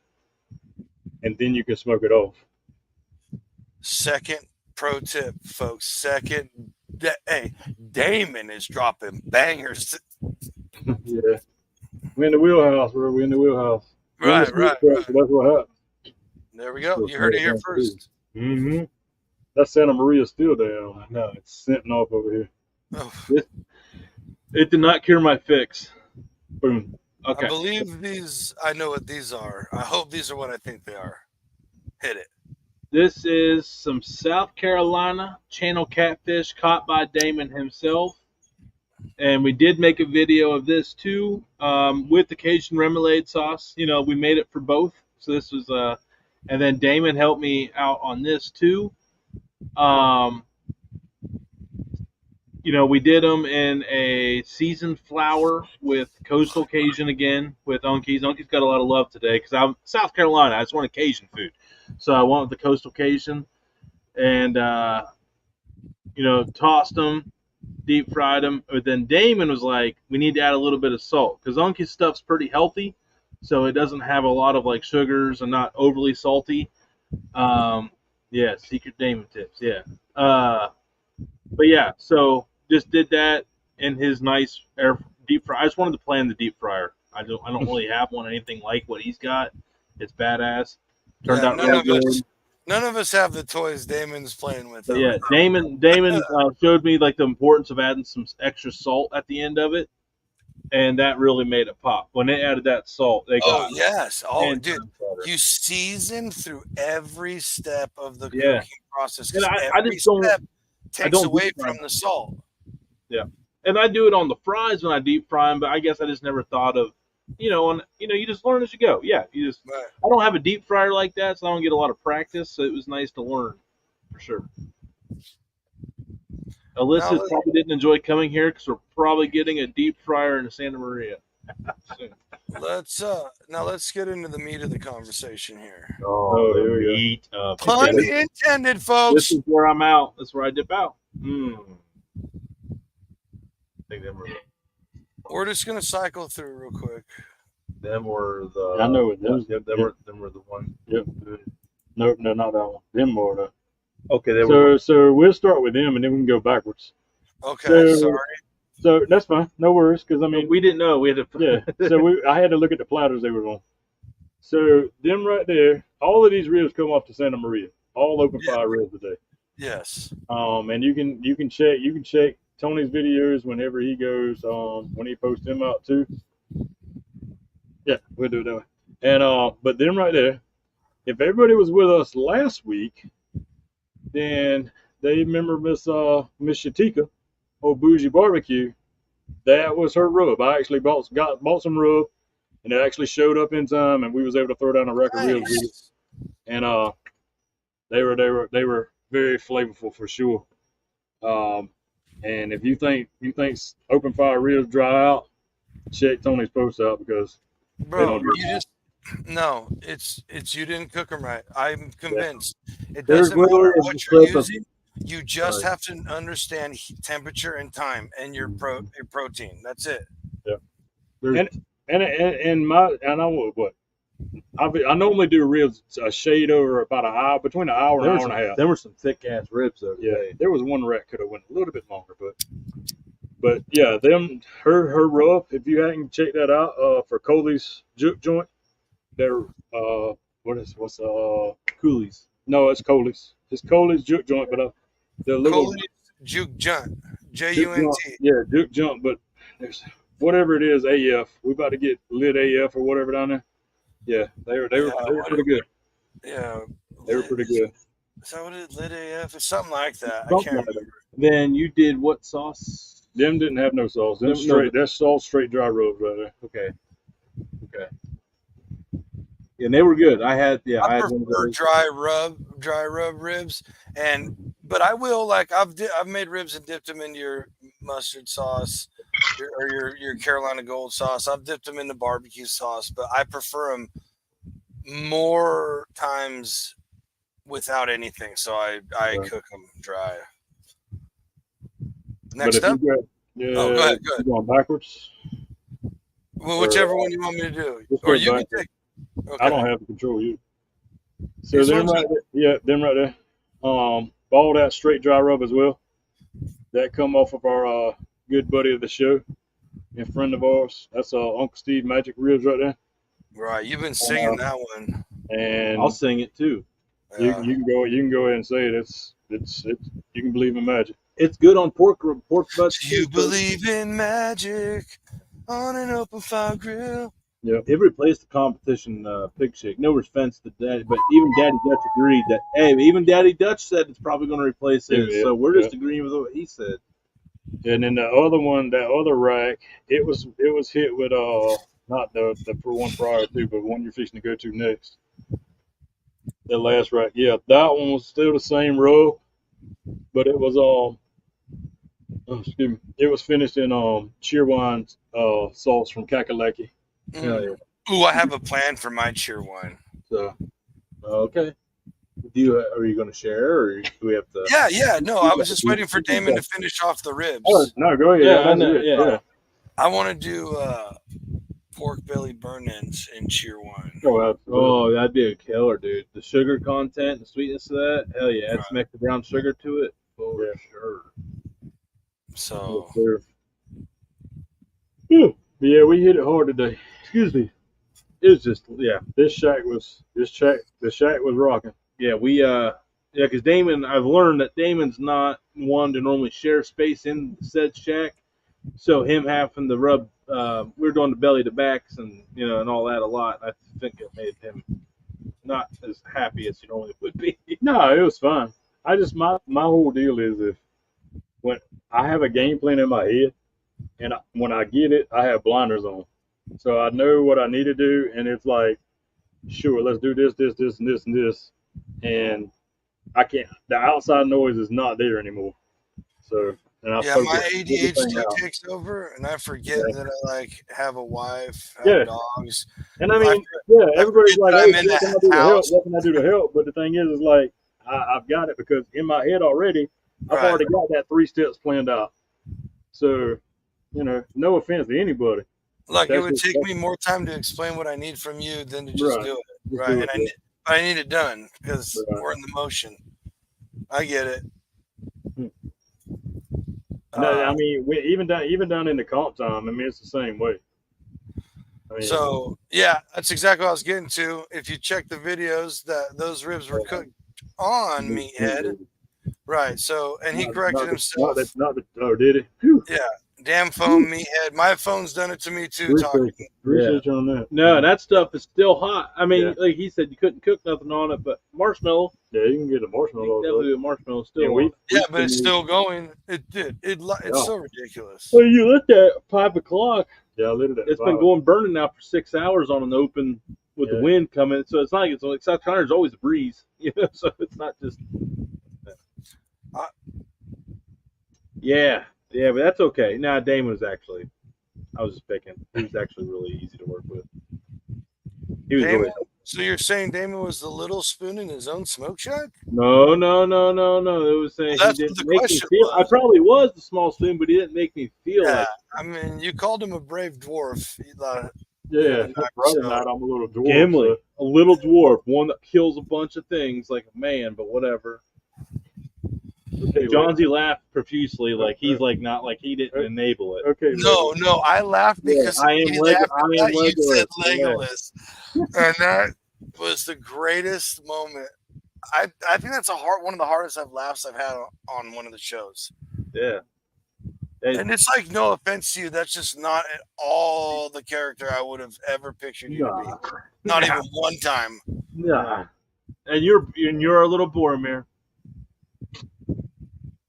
and then you can smoke it off. Second pro tip, folks. Hey, Damon is dropping bangers. Yeah, we're in the wheelhouse, bro. We're in the wheelhouse. Right. That's what happened. There we go. You heard it here first. Mm-hmm. That Santa Maria still down. I know it's scenting off over here. Oh, It did not cure my fix. Boom. Okay. I believe these. I know what these are. I hope these are what I think they are. Hit it. This is some South Carolina channel catfish caught by Damon himself. And we did make a video of this too, with the Cajun remoulade sauce. You know, we made it for both. So this was, and then Damon helped me out on this too. You know, we did them in a seasoned flour with Coastal Cajun again with Unky's. Unky's got a lot of love today because I'm South Carolina. I just wanted Cajun food. So I went with the Coastal Cajun and, you know, tossed them, deep fried them. But then Damon was like, we need to add a little bit of salt because Unky's stuff's pretty healthy. So it doesn't have a lot of like sugars and not overly salty. Yeah, secret Damon tips. Yeah. But yeah, so just did that in his nice air deep fry. I just wanted to play in the deep fryer. I don't really have one anything like what he's got. It's badass. Turned out real good. None of us have the toys Damon's playing with. But yeah, Damon showed me like the importance of adding some extra salt at the end of it, and that really made it pop. When they added that salt, they got yes. Oh, 10 dude, times better. you season through every step of the Yeah. cooking process. And I Every just don't- step takes don't away deep fry. from the salt. Yeah, and I do it on the fries when I deep fry them, but I guess I just never thought of, you just learn as you go. Yeah, Right. I don't have a deep fryer like that, so I don't get a lot of practice. So it was nice to learn, for sure. Alyssa Now- probably didn't enjoy coming here because we're probably getting a deep fryer in Santa Maria. Let's get into the meat of the conversation here. Oh, the here we go. meat of Pun it. intended, This folks. is where I'm out. This is where I dip out. I think We're just gonna cycle through real quick. them were the. I know it. Them Were the one. Yep. Nope, no, not that one. Them were the. Okay, they were. So we'll start with them and then we can go backwards. Okay, So- sorry. So that's fine. No worries, because I mean, We didn't know. We had to. yeah. So I had to look at the platters they were on. So them right there, all of these ribs come off to Santa Maria. All open Yeah. fire ribs today. Yes. And you can check Tony's videos whenever he goes when he posts them out too. Yeah, we'll do it that way. And but them right there, if everybody was with us last week, then they remember Miss Shatika, old Bougie Barbecue. That was her rub. I actually bought some rub, and it actually showed up in time, and we was able to throw down a rack of ribs with it. Nice. And they were very flavorful for sure. And if you think open fire ribs dry out, check Tony's post out because Bro, don't do you just no. It's you didn't cook them right. I'm convinced. It There's doesn't matter literally what a you're clip of- using. You just Sorry. have to understand temperature and time and your protein. That's it. There's- and I know what I normally do ribs a shade over about an hour, between an hour and an hour and a half. There were some thick ass ribs though. Yeah, there was one rack could have went a little bit longer, but yeah, her rub. If you hadn't checked that out, for Coley's juke joint, they're what's Coolies. no, it's Coley's. It's Coley's juke joint, but the little Coley's Juke Junt. juke Junt. joint, yeah, juke joint, but there's whatever it is, AF. We about to get lit AF or whatever down there. Yeah, they were pretty good. Yeah. They were pretty good. Is that what it is? Lit AF? It's something like that. I Something can't like that. remember. Then you did what sauce? Them didn't have no sauce. Them No, straight. That's all straight dry rubs right there. Okay. Yeah, and they were good. I had one I of prefer those. dry rub ribs, but I will I've made ribs and dipped them into your mustard sauce or your Carolina Gold sauce. I've dipped them into barbecue sauce, but I prefer them more times without anything. So I Right. cook them dry. But Next if up, you got, yeah, Oh, go ahead, you going backwards. well, whichever one you want me to do, Just or go you can back. take. Okay. I don't have to control you. So This them one's right there, yeah, them right there. Ball that straight dry rub as well. That come off of our good buddy of the show and friend of ours. That's Uncle Steve Magic Ribs right there. Right, you've been singing that one. And I'll sing it too. Yeah. you can go ahead and say it. It's you can believe in magic. It's good on pork butts. Do you believe in magic on an open fire grill? It replaced the competition pig shake. No offense to Daddy, but even Daddy Dutch agreed that. Hey, even Daddy Dutch said it's probably going to replace it. Yeah, so we're just agreeing with what he said. And then the other one, that other rack, it was hit with not the for one prior to, but one you're fixing to go to next. The last rack, yeah, that one was still the same row, but it was excuse me, it was finished in cheerwine sauce from Kakalaki. Hell yeah. Ooh, I have a plan for my cheer wine. So Okay. Are you going to share, or do we have to? Yeah. No, I was just waiting for Damon to finish off the ribs. oh, no, go ahead. Yeah, I that's know, it. yeah. I want to do pork belly burn-ins in cheer wine. Oh, absolutely. Oh, that'd be a killer, dude. The sugar content, the sweetness of that, hell yeah. Add some extra brown sugar to it. For Yeah. sure. So Yes, sir. Whew. But yeah, we hit it hard today. Excuse me. It was just, yeah. The shack was rocking. Yeah, because Damon, I've learned that Damon's not one to normally share space in said shack. So him having to rub, we're doing the belly to backs and, and all that a lot. I think it made him not as happy as he normally would be. No, it was fun. I just my whole deal is when I have a game plan in my head, and when I get it, I have blinders on, so I know what I need to do, and it's like, sure, let's do this, and this, and this, and I can't. The outside noise is not there anymore, So, and I Yeah, focus my everything ADHD out. takes over, and I forget that I like have a wife, have Yeah. dogs. And I I mean, yeah, I everybody's forget like, that "Hey, I'm in what can I the do to help? house. What can I do to help?" But the thing is like, I've got it because in my head already, I've Right. already got that 3 steps planned out. So, no offense to anybody. Like it That's would just take me more time to explain what I need from you than to just right. do it. Just Right. do And it. I need it done because Right. we're in the motion. I get it. No, I mean, even down in the comp time, I mean, it's the same way. I mean, So yeah, that's exactly what I was getting to. If you check the videos, that those ribs were cooked on Meathead, right? So, and he corrected himself. Oh, did he? Whew. Yeah, damn phone, Meathead. My phone's done it to me too. Appreciate you on that. No, that stuff is still hot. I mean, Yeah. like he said, you couldn't cook nothing on it, but marshmallow, Yeah, you can get a you marshmallow. can definitely do a marshmallow still. Yeah, on it. Yeah, but it's still going. It did. It's so ridiculous. Well, you lit that at 5 o'clock. Yeah, I lit it at It's 5. been going burning now for 6 hours on an open with the Yeah. wind coming. So it's not like South Carolina. There's always a breeze, So it's not just. Yeah, but that's okay. Nah, Damon was actually. I was just picking. He was actually really easy to work with. He was Damon, really. so you're saying Damon was the little spoon in his own smoke shack? No. It was saying Well, that's he what didn't the make me question feel. was. I probably was the small spoon, but he didn't make me feel Yeah, like. I mean, you called him a brave dwarf. Yeah, brother, so- not. I'm a little dwarf. Gimli, So. a little dwarf, one that kills a bunch of things like a man, but whatever. Okay, Johnsy laughed profusely, like he's like not like he didn't enable it. Okay. No, I laughed because I am he Lego. laughed I at am you said Legolas. Legolas, and that was the greatest moment. I think that's one of the hardest laughs I've had on one of the shows. Yeah. And it's like, no offense to you, that's just not at all the character I would have ever pictured you to be. Not even one time. Yeah. And you're a little Boromir.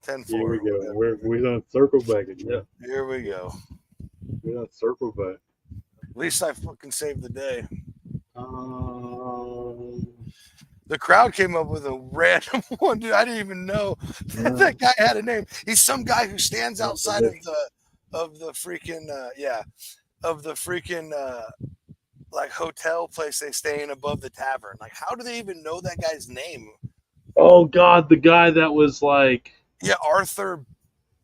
10-4. Here we go. We're gonna circle back again. Here we go. We're gonna circle back. At least I fucking saved the day. Um, The crowd came up with a random one, dude. I didn't even know that guy had a name. He's some guy who stands outside of the freaking like hotel place they stay in above the tavern. Like, how do they even know that guy's name? Oh God, the guy that was like. Yeah, Arthur.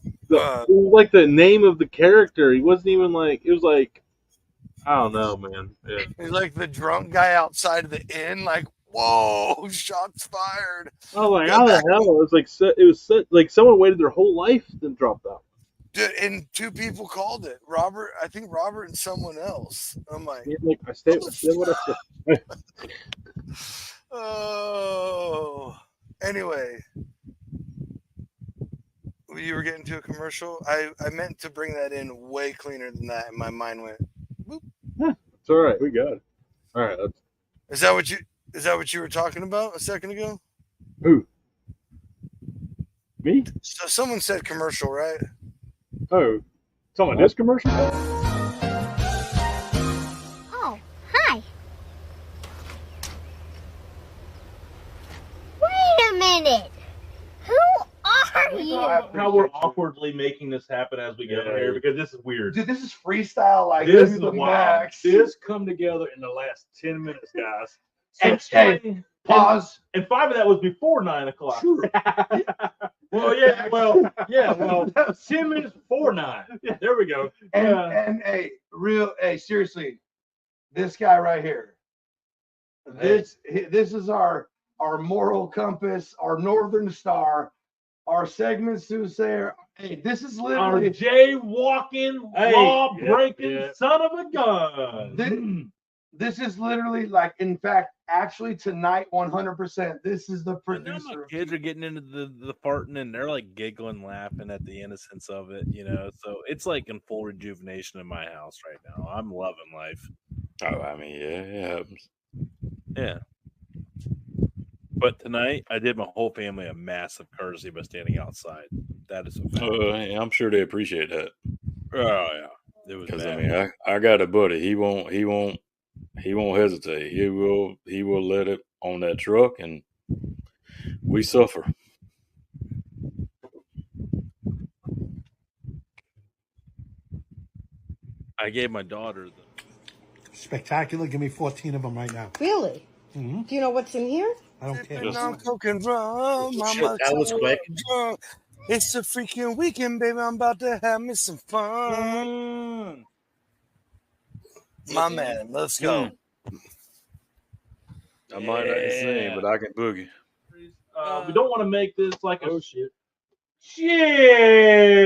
It was like the name of the character. He wasn't even like. It was like. I don't know, man. Yeah. He's like the drunk guy outside of the inn. Like, whoa, shots fired. I was like, how the hell? It was like someone waited their whole life then dropped out. Dude, and 2 people called it. Robert and someone else. I'm like, I stayed what I said. oh. Anyway, you were getting to a commercial. I meant to bring that in way cleaner than that, and my mind went. It's all right. we got it. All right. Is that what you were talking about a second ago? Who? Me? So someone said commercial, right? Oh, talking about this commercial? Oh, hi. Wait a minute. Who are you? How we're awkwardly making this happen as we get here because this is weird. Dude, this is freestyle, like This to is the wild. max. This come together in the last 10 minutes, guys. And, hey, pause. And 5 of that was before 9 o'clock. Sure. Well, 10 minutes before 9. There we go. And seriously, this guy right here. This is our moral compass, our northern star, our segment soothsayer. Hey, this is Our literally jaywalking, law breaking son of a gun. this is literally like, in fact, actually tonight, 100%. This is the And now my producer. kids are getting into the farting and they're like giggling, laughing at the innocence of it, So it's like in full rejuvenation in my house right now. I'm loving life. Oh, I mean, yeah, it happens. Yeah. But tonight, I did my whole family a massive courtesy by standing outside. That is a fact. I'm sure they appreciate that. Oh yeah, it was Because bad. I mean, I got a buddy. He won't hesitate. He will let it on that truck, and we suffer. I gave my daughter the. Spectacular. Give me 14 of them right now. Really? Mm-hmm. Do you know what's in here? I don't care. Sipping on coke and rum, Shit, mama that was so quick. drunk. It's a freaking weekend, baby. I'm about to have me some fun. My man, let's go. I might not can sing, but I can boogie. We don't want to make this like a shit. Jeez.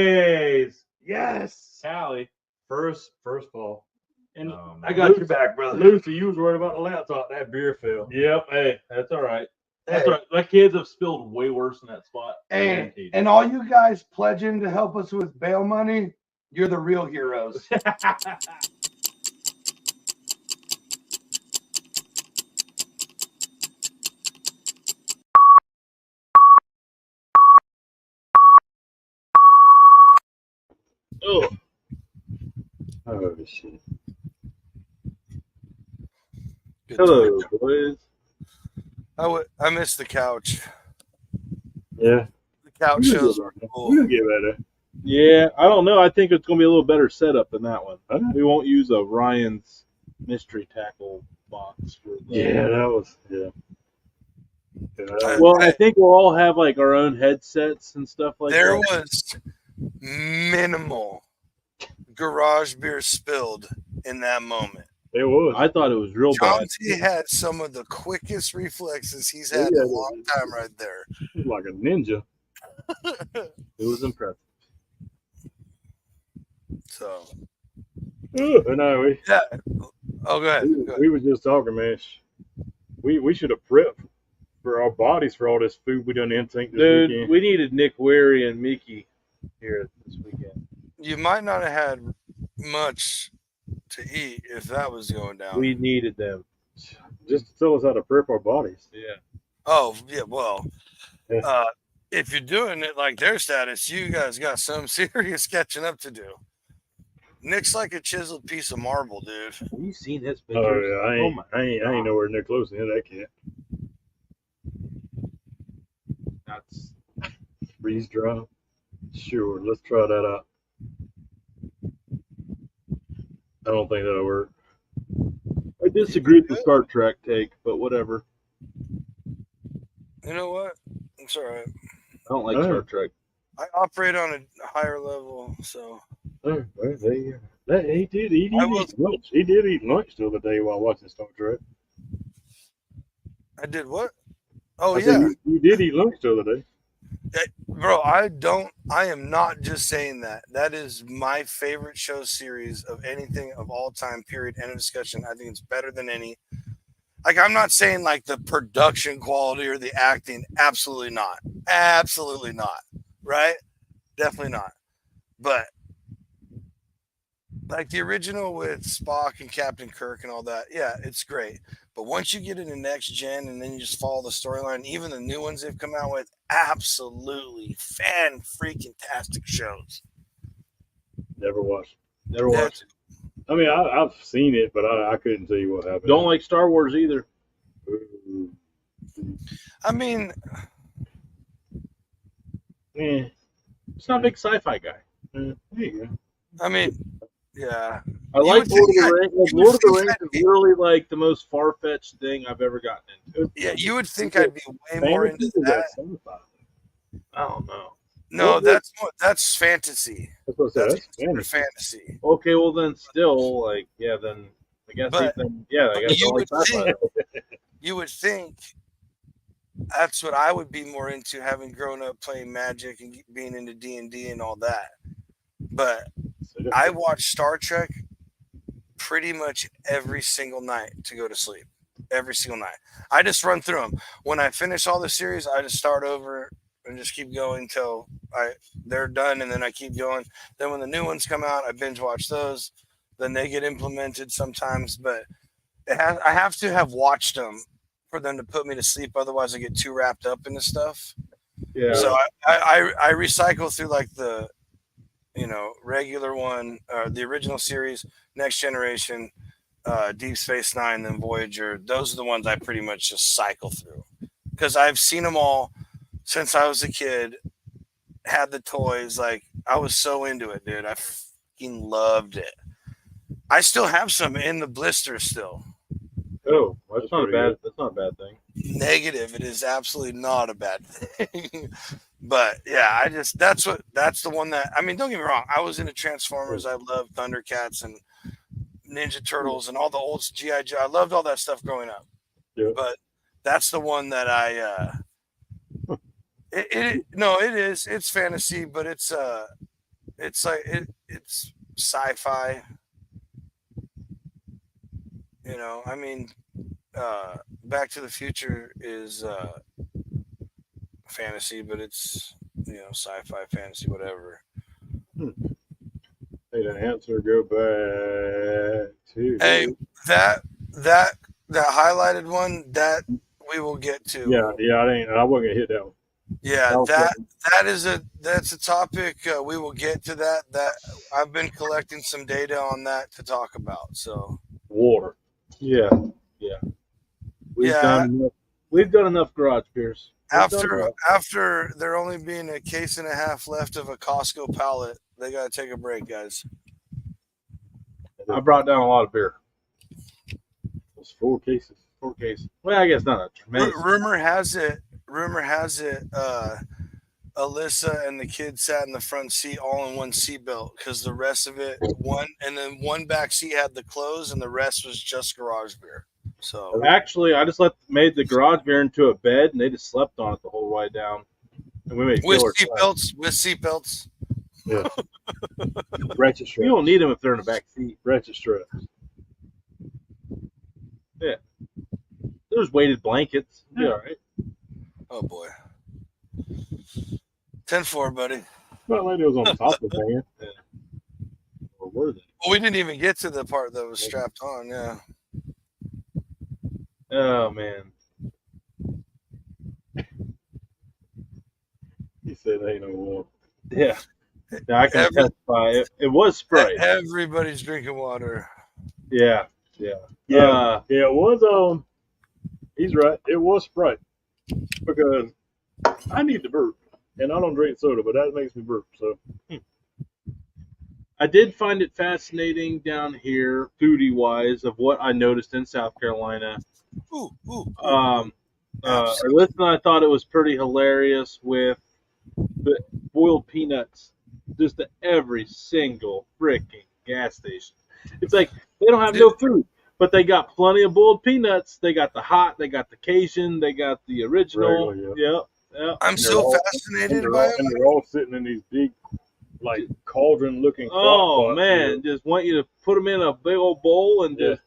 Yes. Callie. First fall. And Oh, I got your back, brother. Lucy, you was worried about the laptop. That beer fell. Yep. Hey, that's all right. Hey, That's all right. My kids have spilled way worse in that spot. and all you guys pledging to help us with bail money, you're the real heroes. Oh, Oh shit. Good hello, talk. boys. I miss the couch. Yeah. The couch We shows gonna are get cool. we gonna get better. Yeah, I don't know. I think it's going to be a little better setup than that one. Okay. We won't use a Ryan's mystery tackle box. For the, Yeah, that was yeah. Well, I think we'll all have like our own headsets and stuff like There that. was minimal garage beer spilled in that moment. It was. I thought it was real bad. Chauncey had some of the quickest reflexes he's had in a long time right there. He's like a ninja. It was impressive. So, But no, we yeah. Oh, go ahead. we was just talking, man. We should have prepped for our bodies for all this food we done intake this Dude, weekend. we needed Nick Weary and Mickey here this weekend. You might not have had much to eat if that was going down. We needed them. Just to tell us how to prep our bodies. Yeah. Oh, yeah, well, Yeah. if you're doing it like their status, you guys got some serious catching up to do. Nick's like a chiseled piece of marble, dude. Have you seen his Oh pictures? yeah, I ain't nowhere near close to that cat. That's Freeze dry. Sure, let's try that out. I don't think that'll work. I disagree with the Star Trek take, but whatever. You know what? It's all right. I don't like Oh. Star Trek. I operate on a higher level, so Oh, well, there you go. He did eat lunch. He did eat lunch the other day while watching Star Trek. I did what? Oh, I said, yeah. you did eat lunch the other day. Bro, I am not just saying that. That is my favorite show series of anything of all time, period. End of discussion. I think it's better than any. Like, I'm not saying like the production quality or the acting. Absolutely not. Absolutely not. Right? Definitely not. But like the original with Spock and Captain Kirk and all that, yeah, it's great. But once you get into next gen and then you just follow the storyline, even the new ones they've come out with, absolutely fan-freaking-tastic shows. Never watched. Never watched it. I mean, I've seen it, but I couldn't tell you what happened. Don't like Star Wars either. Ooh. I mean, Eh, It's not a big sci-fi guy. there you go. I mean, yeah. I like would Lord of think the I- Rings. Like, you would Lord of the think Rings I'd is be- really like the most far-fetched thing I've ever gotten into. Yeah, you would think I'd be way more into Fantasy or that. sci-fi? I don't know. No, that's fantasy. That's what I said. That's That's considered fantasy. fantasy. Okay, well then still like then I guess But I guess you I like would sci-fi. You would think that's what I would be more into, having grown up playing Magic and being into D&D and all that. But I watch Star Trek pretty much every single night to go to sleep. Every single night. I just run through them. When I finish all the series, I just start over and just keep going until they're done, and then I keep going. Then when the new ones come out, I binge watch those. Then they get implemented sometimes, but I have to have watched them for them to put me to sleep. Otherwise, I get too wrapped up into stuff. Yeah. So I recycle through like the regular one, the original series, Next Generation, Deep Space Nine, then Voyager. Those are the ones I pretty much just cycle through because I've seen them all since I was a kid. Had the toys, like I was so into it, dude. I fucking loved it. I still have some in the blister still. Oh, That's not a bad. That's not a bad thing. Negative. It is absolutely not a bad thing. But yeah, that's the one that, I mean, don't get me wrong. I was into Transformers. I loved Thundercats and Ninja Turtles and all the old G.I. Joe. I loved all that stuff growing up. Yeah. But that's the one that it's fantasy, but it's sci-fi. You know, I mean, Back to the Future is fantasy, but it's, sci-fi, fantasy, whatever. Hey, the answer go back to. Hey, that highlighted one that we will get to. Yeah, I wasn't gonna hit that one. Yeah, that's a topic we will get to that. That I've been collecting some data on that to talk about. So Water. Yeah. We've done enough garage beers. after there only being a case and a half left of a Costco pallet, they gotta take a break, guys. I brought down a lot of beer. It's 4 cases. 4 cases. Well, I guess not a tremendous. Rumor has it. Alyssa and the kids sat in the front seat all in one seatbelt because the rest of it one back seat had the clothes and the rest was just garage beer. So Actually, I just made the garage beer into a bed and they just slept on it the whole way down. And we made with killer seatbelts. Yeah. Ratchet straps. You don't need them if they're in the back seat. Ratchet straps. Yeah. There's weighted blankets. Yeah, all right. Oh boy. 10-4, buddy. Well, lady was on the top of the van. Or were they? Well, we didn't even get to the part that was strapped on. Yeah. Oh man. He said ain't no water. Yeah. Yeah, I can testify. It was Sprite. Everybody's drinking water. Yeah. Yeah, it was he's right. It was Sprite. Because I need to burp. And I don't drink soda, but that makes me burp. So I did find it fascinating down here, foodie wise, of what I noticed in South Carolina. Alyssa and I thought it was pretty hilarious with the boiled peanuts just at every single freaking gas station. It's like they don't have no food, but they got plenty of boiled peanuts. They got the hot, they got the Cajun, they got the original. Regular, Yep. I'm so fascinated by it. And they're all sitting in these big, like, cauldron-looking Oh, crock pots. man. Just want you to put them in a big old bowl and just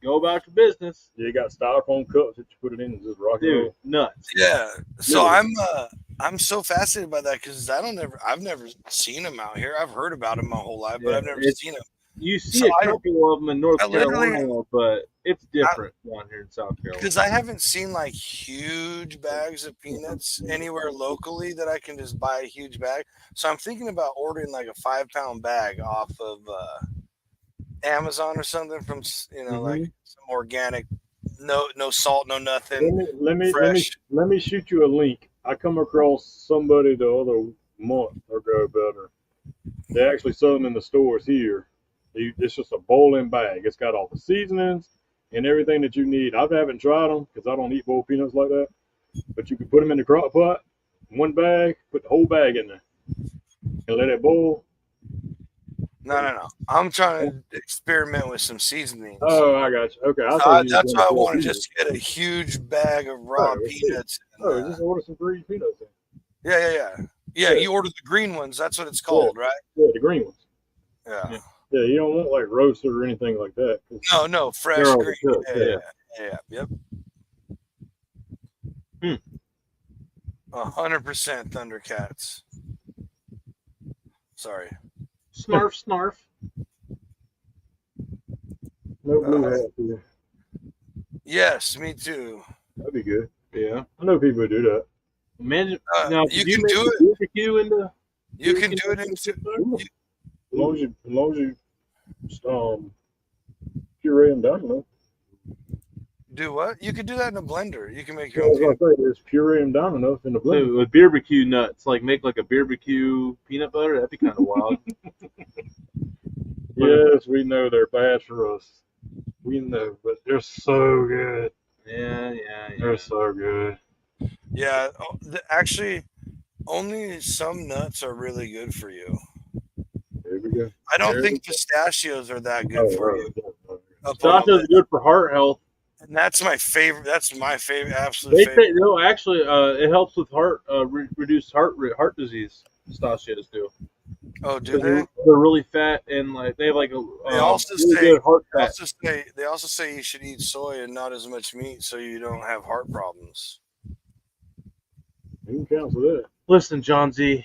go about your business. You got styrofoam cups that you put it in and just rock it. Dude, nuts. Yeah. So I'm so fascinated by that because I've never seen them out here. I've heard about them my whole life, but I've never seen them. You see a couple of them in North Carolina, but it's different down here in South Carolina. Because I haven't seen like huge bags of peanuts anywhere locally that I can just buy a huge bag. So I'm thinking about ordering like a 5-pound bag off of Amazon or something from like some organic, no salt, no nothing. Let me shoot you a link. I come across somebody the other month ago better. They actually sell them in the stores here. It's just a bowling bag. It's got all the seasonings and everything that you need. I haven't tried them because I don't eat boiled peanuts like that. But you can put them in the crock pot, one bag, put the whole bag in there, and let it boil. No. I'm trying to experiment with some seasonings. Oh, I got you. Okay, that's why I want to just get a huge bag of raw peanuts. Just order some green peanuts. Yeah. You order the green ones. That's what it's called, right? Yeah, the green ones. Yeah. Yeah, you don't want like roasted or anything like that. No, fresh green. Yeah. Yep. 100% Thundercats. Sorry. Snarf. No blue hat here. Yes, me too. That'd be good. Yeah. I know people who do that. Imagine you can do it. You can do it in As long as you puree them down enough. Do what? You can do that in a blender. You can make your own. Just puree them down enough in the blender. With barbecue nuts, like make like a barbecue peanut butter. That'd be kind of wild. Yes, we know they're bad for us. We know, but they're so good. Yeah. They're so good. Yeah, actually, only some nuts are really good for you. There we go. I don't There think pistachios are that good Oh, for you. oh. Up on the Pistachios are list. good for heart health. And that's my favorite. That's my favorite, absolute They favorite. say no, actually, it helps with reduce heart disease. Pistachios do. Oh, do Because they? they're really fat and like they have like a They also really say good heart they fat. also say they also say you should eat soy and not as much meat so you don't have heart problems. You can counsel that. Listen, John Z,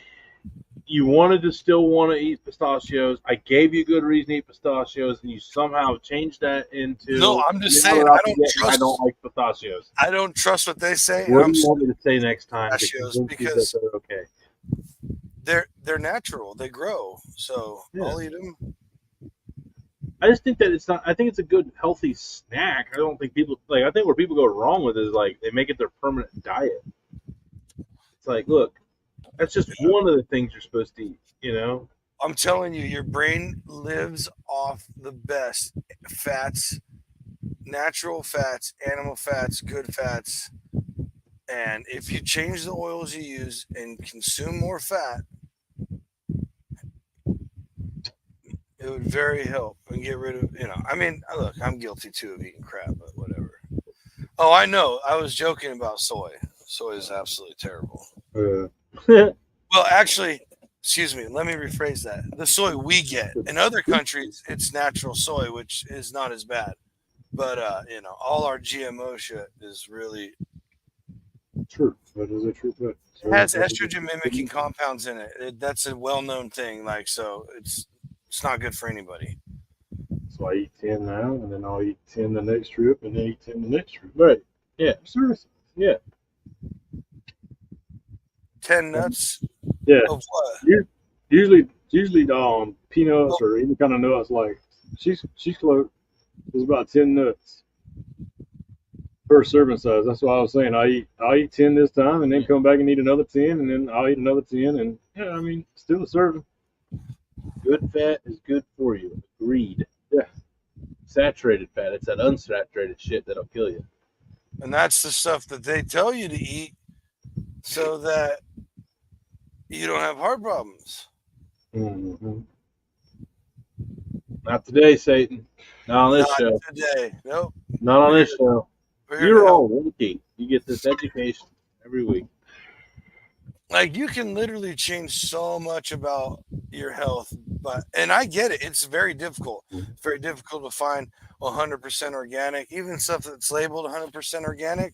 you wanted to still want to eat pistachios. I gave you good reason to eat pistachios, and you somehow changed that into No, I'm just now saying they're out I to don't get me, I trust. don't like pistachios. I don't trust what they say. And What do I'm you want me to say next time to pistachios convince you that because they're okay? they're natural. They grow, so Yeah. I'll eat them. I just think that it's not. I think it's a good, healthy snack. I don't think people like. I think where people go wrong with it is like they make it their permanent diet. It's like, look, that's just one of the things you're supposed to eat. You know, I'm telling you, your brain lives off the best fats, natural fats, animal fats, good fats. And if you change the oils you use and consume more fat, it would very help and get rid of, I mean, look, I'm guilty too of eating crap, but whatever. Oh, I know. I was joking about soy. Soy is absolutely terrible. Well, actually, excuse me, let me rephrase that. The soy we get in other countries, it's natural soy, which is not as bad. But all our GMO shit is really True. That is a true fact. it has estrogen mimicking compounds in it. That's a well-known thing. Like, so it's not good for anybody. So I eat 10 now, and then I'll eat 10 the next trip, and then eat 10 the next trip. Right. Yeah. Seriously. Yeah. 10 nuts Yeah. of what? Usually peanuts or any kind of nuts. Like she's close. There's about 10 nuts per serving size. That's what I was saying. I'll eat 10 this time, and then come back and eat another 10, and then I'll eat another 10, and yeah, I mean, still a serving. good fat is good for you. Agreed. Yeah. Saturated fat. It's that unsaturated shit that'll kill you. And that's the stuff that they tell you to eat so that you don't have heart problems. Mm-hmm. Not today, Satan. Not on this Not show. today. Nope. Not on this show. We're here to You're help. all wonky. You get this education every week. Like, you can literally change so much about your health, and I get it. It's very difficult. It's very difficult to find 100% organic, even stuff that's labeled 100% organic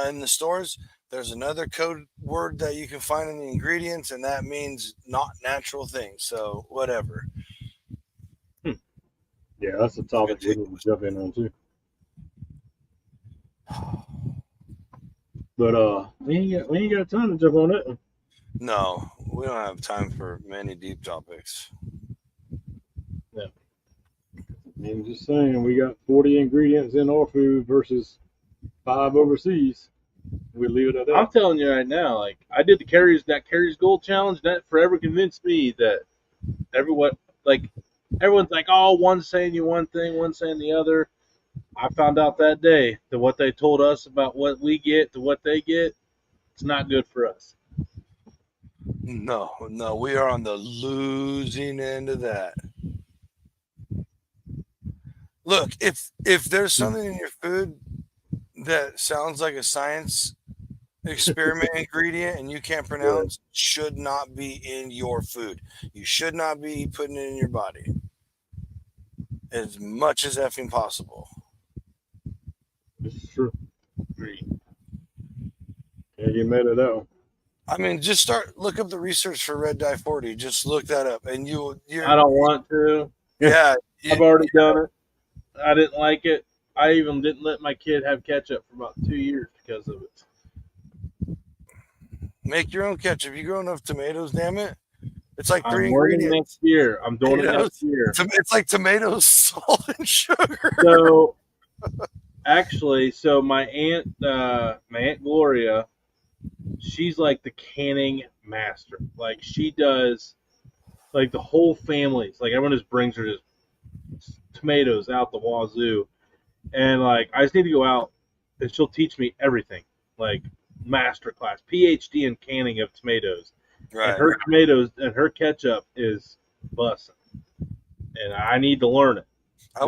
in the stores. There's another code word that you can find in the ingredients, and that means not natural things. So whatever. Yeah, that's a topic we need to jump in on too. But we ain't got time to jump on that one. No, we don't have time for many deep topics. Yeah. I'm just saying, we got 40 ingredients in our food versus 5 overseas. We leave it at that. I'm telling you right now, like I did Carrie's Gold Challenge. That forever convinced me that everyone's like, oh, one's saying you one thing, one's saying the other. I found out that day that what they told us about what we get to what they get, it's not good for us. No, we are on the losing end of that. Look, if there's something in your food that sounds like a science experiment ingredient and you can't pronounce, should not be in your food. You should not be putting it in your body as much as effing possible. This is true. Can't get mad at that one. I mean, just look up the research for red dye 40. Just look that up, and you're. I don't want to. Yeah, I've already done it. I didn't like it. I even didn't let my kid have ketchup for about 2 years because of it. Make your own ketchup. You grow enough tomatoes, damn it. It's like 3 I'm learning ingredients. next year. I'm doing it next year. It's like tomatoes, salt, and sugar. So, actually, my aunt Gloria, she's like the canning master. Like she does, like the whole families. Like everyone just brings her just tomatoes out the wazoo, and like I just need to go out, and she'll teach me everything, like master class, PhD in canning of tomatoes. And Right. her tomatoes and her ketchup is bussin', and I need to learn it. I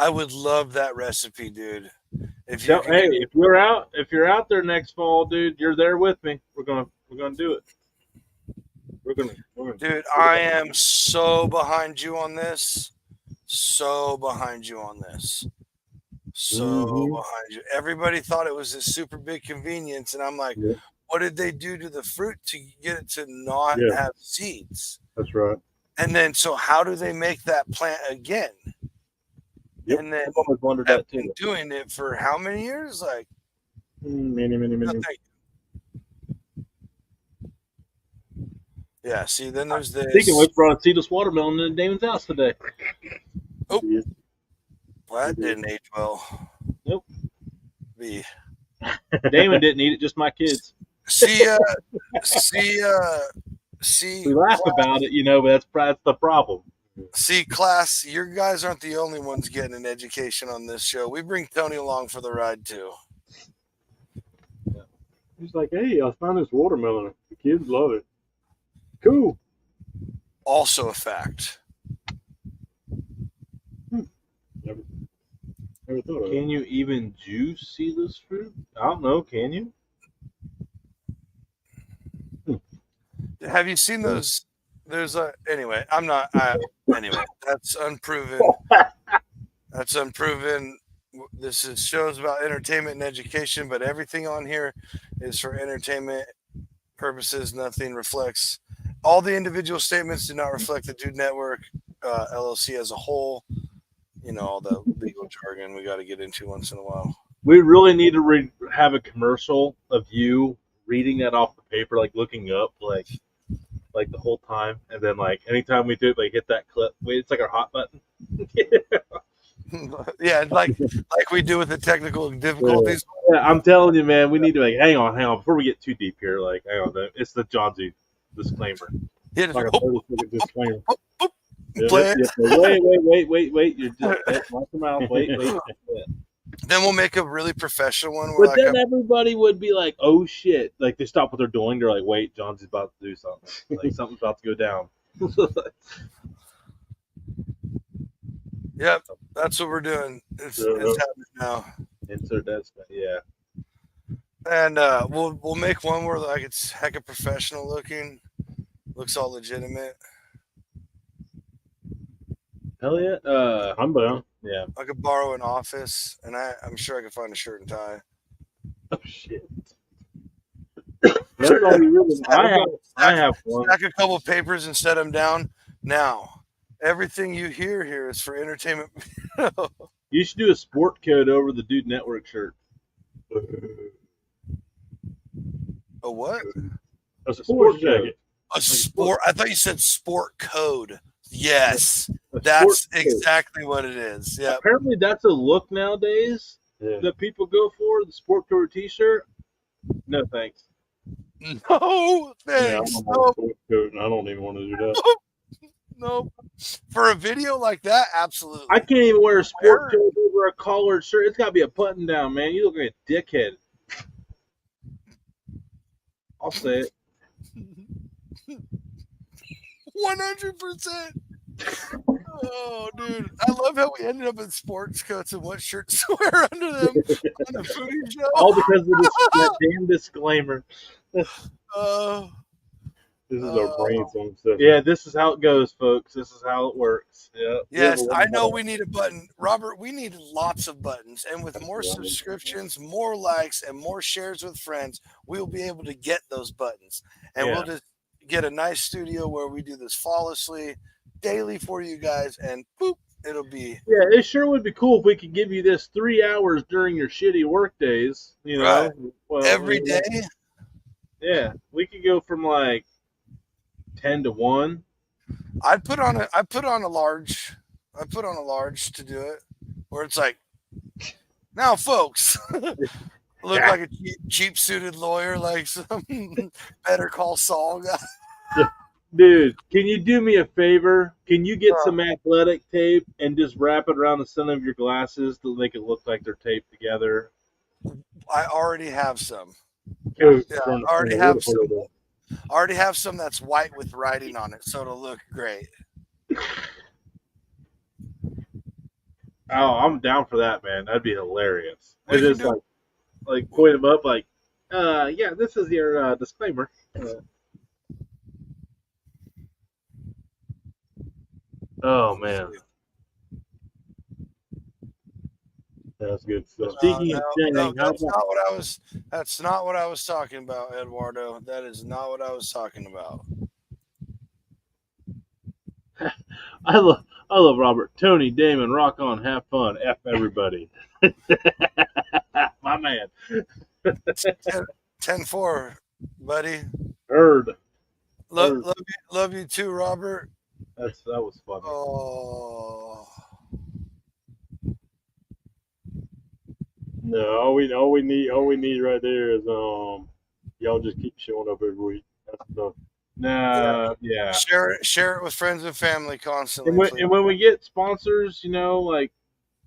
would love that recipe, dude. If you could Hey, get- if you're out there next fall, dude, you're there with me. We're gonna do it. We're gonna dude, I am so behind you on this. So behind you on this. So Mhm. behind you. Everybody thought it was a super big convenience, and I'm like, Yeah. what did they do to the fruit to get it to not Yeah. have seeds? That's right. And then, so how do they make that plant again? Yep. And then I've always wondered I've that been too. doing it for how many years? Like, Many. nothing. Yeah, see, then there's this. Speaking of which, brought a seedless watermelon in Damon's house today. Oh. Yeah. Well, that didn't age well. Nope. B. Damon didn't eat it, just my kids. See, We laugh about it, but that's the problem. see, class, your guys aren't the only ones getting an education on this show. We bring Tony along for the ride too. He's like, hey, I found this watermelon. The kids love it. Cool. Also a fact. Never thought of it. Can you even juice seedless fruit? I don't know. Can you? Have you seen those? There's a anyway. I'm not. Anyway, that's unproven. That's unproven. This is shows about entertainment and education, but everything on here is for entertainment purposes. Nothing reflects. All the individual statements do not reflect the Dude Network LLC as a whole. All the legal jargon we got to get into once in a while. We really need to have a commercial of you reading that off the paper, like looking up, like the whole time, and then like anytime we do it, like hit that clip. Wait, it's like our hot button. Yeah, like we do with the technical difficulties. Yeah, I'm telling you, man, we need to hang on before we get too deep here. Like, hang on, it's the John Z disclaimer. Yeah, Like a 30-second disclaimer. play it. Wait, you're just watch your mouth. Wait. Then we'll make a really professional one. Where But then everybody would be like, "Oh shit!" Like they stop what they're doing. They're like, "Wait, John's about to do something. Like something's about to go down." Yep, that's what we're doing. It's happening now. Insert that stuff. Yeah. And we'll make one where like it's hecka professional looking, looks all legitimate. Hell yeah. I'm down. Yeah. I could borrow an office, and I'm sure I could find a shirt and tie. Oh shit. That's all you really. I have one. Stack a couple papers and set them down. Now, everything you hear here is for entertainment. You should do a sport code over the Dude Network shirt. A what? A sports code. jacket. A sport? I thought you said sport code. Yes, A that's sport code. exactly what it is. Yeah. Apparently, that's a look nowadays that people go for. The sport code T-shirt. No thanks. No, Yeah, thanks. I'm on a sports coat, and I don't even want to do that. No. For a video like that, absolutely. I can't even wear a sport coat over a collared shirt. It's got to be a button down, man. You look like a dickhead. I'll say it. 100%. Oh, dude. I love how we ended up in sports coats and what shirts to wear under them on the Foodie show. All because of that damn disclaimer. This is our brainstorm session. Yeah, this is how it goes, folks. This is how it works. Yeah. Yes, I know we need a button. Robert, we need lots of buttons. And with more subscriptions, more likes, and more shares with friends, we'll be able to get those buttons. And we'll just get a nice studio where we do this flawlessly daily for you guys. And boop, it'll be. Yeah, it sure would be cool if we could give you this 3 hours during your shitty work days. Right. Well, Every day. Yeah, we could go from like 10 to 1. I put on a large to do it, where it's like, now folks, look like a cheap suited lawyer, like some Better Call Saul guy. Dude, can you do me a favor? Can you get some athletic tape and just wrap it around the center of your glasses to make it look like they're taped together? I already have some. Cause Yeah, from I the wood photo. already have some that's white with writing on it, so it'll look great. Oh, I'm down for that, man. That'd be hilarious. We And can just do. like point them up, like, yeah, this is your disclaimer. Oh man, That's good stuff. speaking of No, Chang, how that's about not what I was. That's not what I was talking about, Eduardo. That is not what I was talking about. I love Robert, Tony, Damon, rock on, have fun, f everybody. My man, 10-4, buddy. heard. Love you too, Robert. That was funny. Oh, No, all we need right there is y'all just keep showing up every week. That's enough. Nah, yeah. share it with friends and family constantly, please. And when we get sponsors, like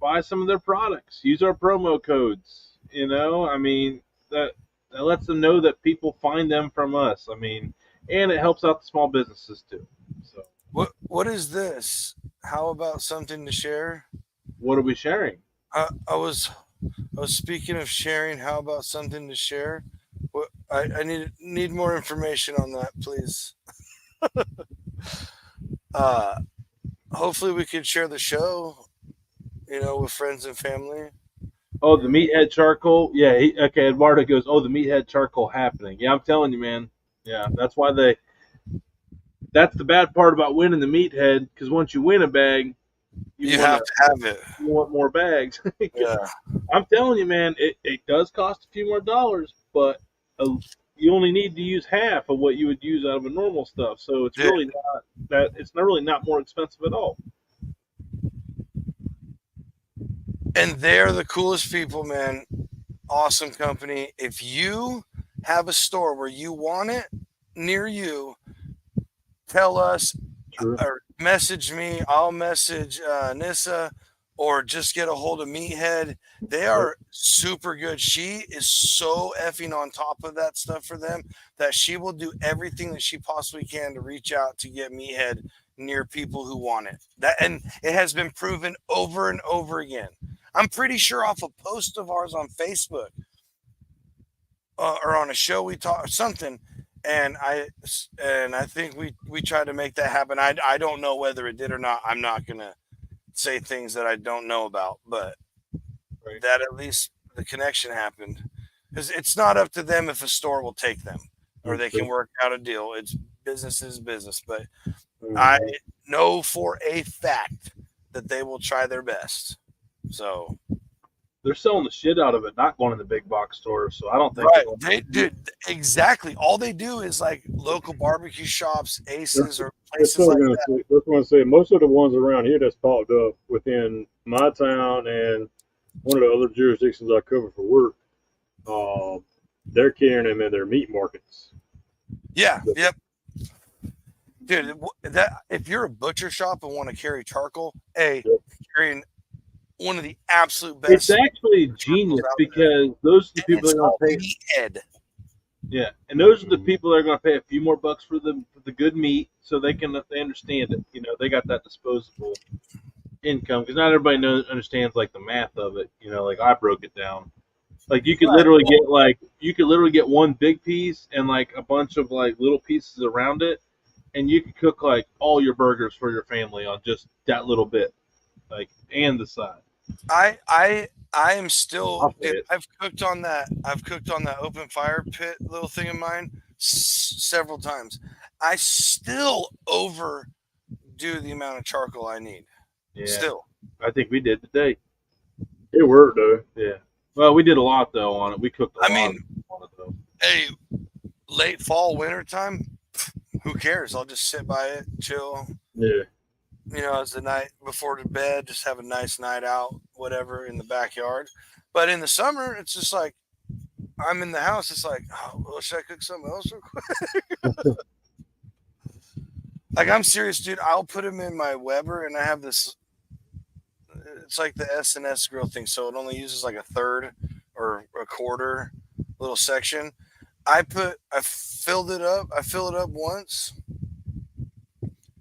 buy some of their products, use our promo codes. I mean that lets them know that people find them from us. I mean, and it helps out the small businesses too. So What is this? How about something to share? what are we sharing? I was speaking of sharing. How about something to share? What I need more information on that, please. Hopefully we could share the show, with friends and family. Oh, the meathead charcoal. Yeah. Okay. Eduardo goes, oh, the meathead charcoal happening. Yeah, I'm telling you, man. Yeah, that's why That's the bad part about winning the meathead, because once you win a bag, You have to have it. you want more bags. Yeah. I'm telling you, man, it does cost a few more dollars, but you only need to use half of what you would use out of a normal stuff. So it's really not that. It's not really not more expensive at all. And they're the coolest people, man. Awesome company. If you have a store where you want it near you, tell us or message me. I'll message Nissa, or just get a hold of Meathead. They are super good. She is so effing on top of that stuff for them that she will do everything that she possibly can to reach out to get Meathead near people who want it. And it has been proven over and over again. I'm pretty sure off a post of ours on Facebook or on a show we talked something, and I think we tried to make that happen. I don't know whether it did or not. I'm not gonna say things that I don't know about, but that at least the connection happened, because it's not up to them if a store will take them or they can work out a deal. It's business, but I know for a fact that they will try their best. So they're selling the shit out of it, not going to the big box stores. So I don't think exactly. All they do is like local barbecue shops, Aces, or places That's like what that. that's what I'm saying. Most of the ones around here that's popped up within my town and one of the other jurisdictions I cover for work, they're carrying them in their meat markets. Yeah, yep. Dude, that if you're a butcher shop and want to carry charcoal, carrying one of the absolute best. It's actually genius because those are the people that are going to pay. Meathead. Yeah, and those are the people that are going to pay a few more bucks for the good meat, so they understand it. They got that disposable income, because not everybody understands like the math of it. Like I broke it down. Like you could literally get one big piece and like a bunch of like little pieces around it, and you could cook like all your burgers for your family on just that little bit, like, and the side. I am still. I've cooked on that open fire pit little thing of mine several times. I still overdo the amount of charcoal I need. Yeah. Still, I think we did today. It worked though. Yeah. Well, we did a lot though on it. We cooked a lot on it though. Hey, late fall, winter time, who cares? I'll just sit by it, chill. Yeah. As the night before to bed, just have a nice night out, whatever, in the backyard. But in the summer, it's just like I'm in the house. It's like, oh, well, should I cook something else real quick? Like, I'm serious, dude. I'll put them in my Weber, and I have this. It's like the S&S grill thing, so it only uses like a third or a quarter little section. I filled it up. I fill it up once.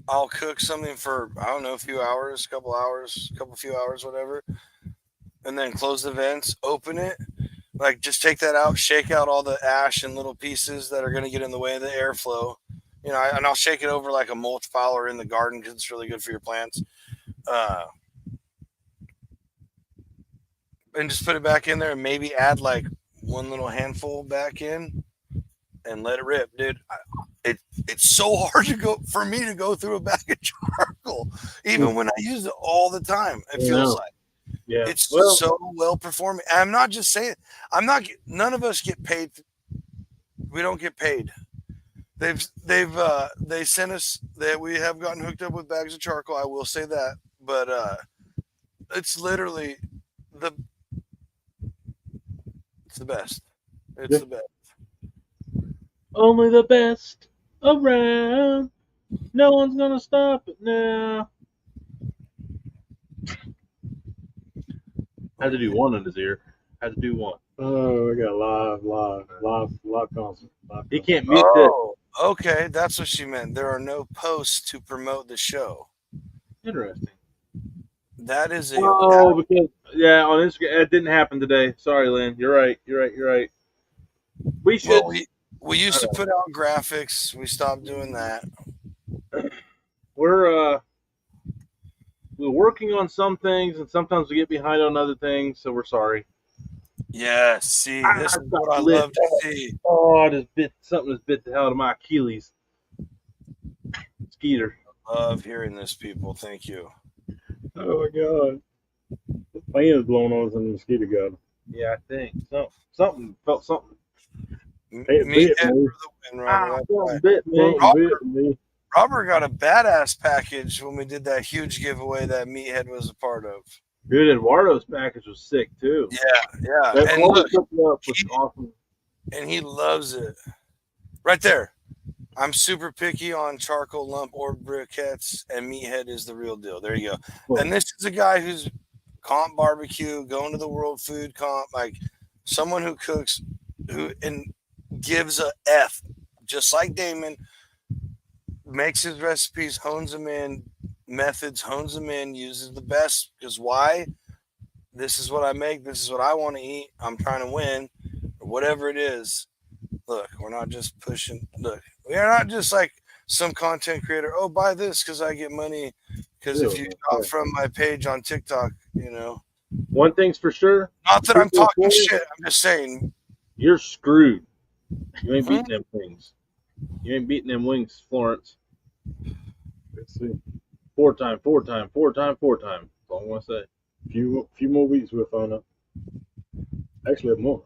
I'll cook something for, I don't know, a few hours, few hours, whatever, and then close the vents, open it, like just take that out, shake out all the ash and little pieces that are going to get in the way of the airflow, and I'll shake it over like a mulch pile or in the garden because it's really good for your plants. And just put it back in there and maybe add like one little handful back in and let it rip, dude. It's so hard for me to go through a bag of charcoal, even when I use it all the time. It feels like it's so well performing. And I'm not just saying, none of us get paid. We don't get paid. They sent us that we have gotten hooked up with bags of charcoal. I will say that, but it's literally it's the best. It's the best. Only the best around. No one's gonna stop it now. Had to do one in his ear. Had to do one. Oh, we got live concert. He can't mute this. Okay, that's what she meant. There are no posts to promote the show. Interesting. That is because on Instagram it didn't happen today. Sorry, Lynn. You're right. We should. Well, we used to put out graphics. We stopped doing that. We're working on some things, and sometimes we get behind on other things. So we're sorry. Yeah, see, this is what I love to see. Oh, I just bit the hell out of my Achilles. Skeeter. I love hearing this, people. Thank you. Oh my God. The fan is blowing on us in the mosquito garden. Yeah, I think something felt something. It bit me. Robert got a badass package when we did that huge giveaway that Meathead was a part of. Dude, Eduardo's package was sick too. Yeah. That And look, was awesome. And he loves it. Right there. I'm super picky on charcoal lump or briquettes, and Meathead is the real deal. There you go. Cool. And this is a guy who's comp barbecue, going to the World Food Comp, like someone who cooks, and gives a F, just like Damon, makes his recipes, hones them in, methods, hones them in, uses the best. Because why? This is what I make. This is what I want to eat. I'm trying to win, or whatever it is. Look, we're not just pushing. Look, we are not just like some content creator. Oh, buy this because I get money. Because if you shop from my page on TikTok, one thing's for sure. Not that I'm talking shit. I'm just saying. You're screwed. You ain't beating them things. You ain't beating them wings, Florence. Let's see. Four time. That's all I'm gonna say. Few more weeks we'll find out. Actually, more.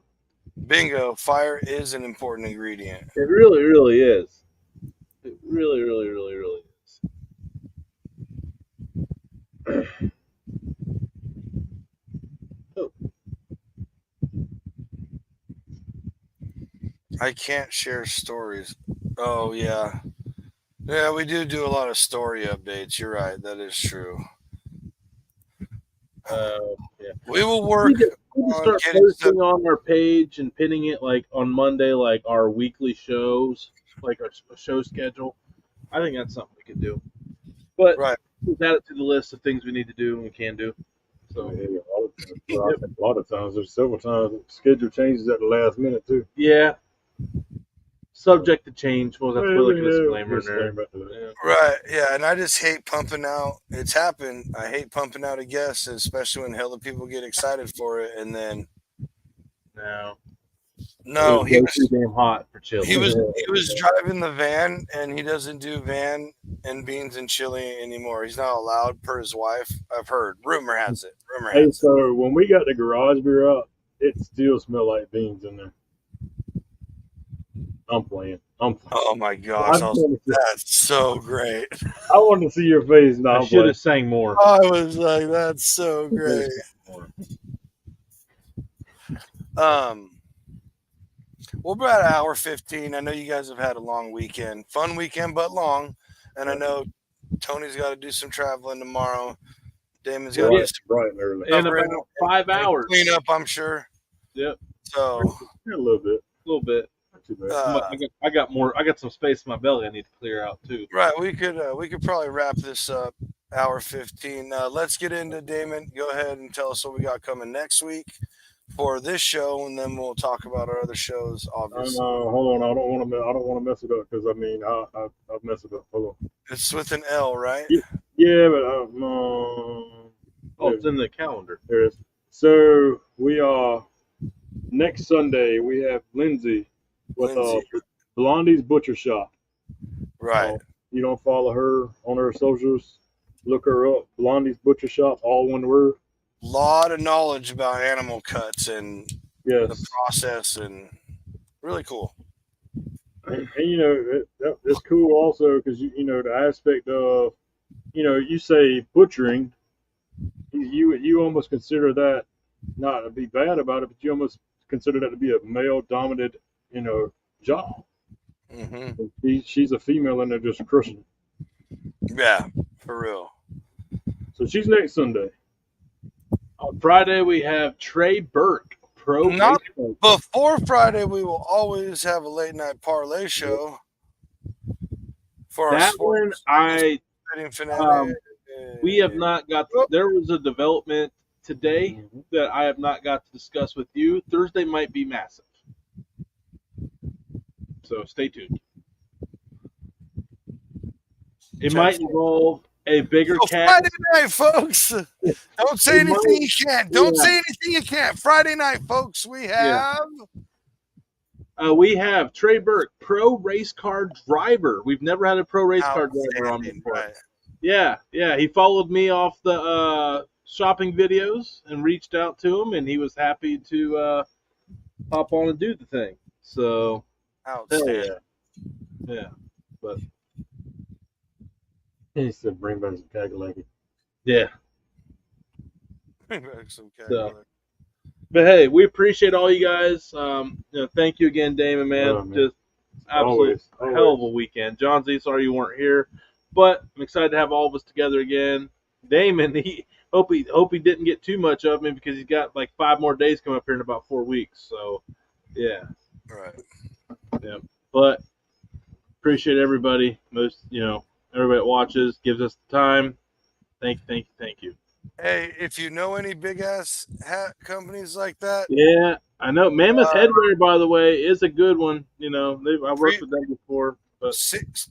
Bingo. Fire is an important ingredient. It really, really is. It really, really, really, really is. Oh. I can't share stories. Oh, yeah. Yeah, we do a lot of story updates. You're right. That is true. Yeah. We will work. We start posting on our page and pinning it like on Monday, like our weekly shows, like our show schedule. I think that's something we could do. But we've add it to the list of things we need to do and we can do. So a lot of times, there's several times schedule changes at the last minute too. Yeah. Subject to change. We'll have to put like a disclaimer in there. Yeah. Right. Yeah. And I just hate pumping out. It's happened. I hate pumping out a guest, especially when hella people get excited for it. And then. No, he was too damn hot for chili. He was driving the van, and he doesn't do van and beans and chili anymore. He's not allowed per his wife. I've heard. Rumor has it. So when we got the garage beer out, it still smelled like beans in there. I'm playing. Oh my gosh, that's so great. I wanted to see your face now. I should have sang more. I was like, that's so great. We're about an hour 15. I know you guys have had a long weekend. Fun weekend, but long. And I know Tony's got to do some traveling tomorrow. Damon's Bright, got to do some bright and early. In covering about 5 and hours. clean up, I'm sure. Yep, So, Yeah, a little bit. a little bit. Not too bad. I got more. I got some space in my belly I need to clear out too. right, we could probably wrap this up. Hour 15. Let's get into Damon. Go ahead and tell us what we got coming next week for this show, and then we'll talk about our other shows. Obviously, Hold on. I don't want to mess it up because I mean I'll mess it up. Hold on. it's with an L, right? Yeah, but Oh, it's in the calendar. there it is. So we are next Sunday. We have Lindsay with Lindsay. Blondie's Butcher Shop. Right. You don't follow her on her socials? Look her up. Blondie's Butcher Shop, all one word. Lot of knowledge about animal cuts and Yes. the process, and really cool. And you know it's cool also because you know the aspect of you say butchering, you almost consider that not to be bad about it, but you almost consider that to be a male dominated job. Mm-hmm. She's a female and they're just crushing it. Yeah, for real. So she's next Sunday. On Friday we have Trey Burke, pro Not baseball. before Friday. We will always have a late night parlay show for our That sports one betting finale. we have not got. There was a development today that I have not got to discuss with you. Thursday might be massive, so stay tuned. It might involve a bigger cat. Friday night, folks. Don't say anything you can't. Don't say anything you can't. Friday night, folks. We have. We have Trey Burke, pro race car driver. We've never had a pro race car driver on before. Right. Yeah. He followed me off the shopping videos and reached out to him, and he was happy to hop on and do the thing. So, outstanding. Yeah. But He said, "Bring back some Kakalaki." yeah. Bring back some So, but hey, we appreciate all you guys. Thank you again, Damon, man. Oh, man. Just absolute Always. hell of a weekend. John Z, sorry you weren't here, but I'm excited to have all of us together again. Damon, he hope he didn't get too much of me because he's got like 5 more days coming up here in about 4 weeks. So, yeah. Right. Yeah. But appreciate everybody. Everybody that watches, gives us the time. Thank you. Hey, if you know any big ass hat companies like that, Yeah, I know. Mammoth Headwear, by the way, is a good one. I worked with them before. But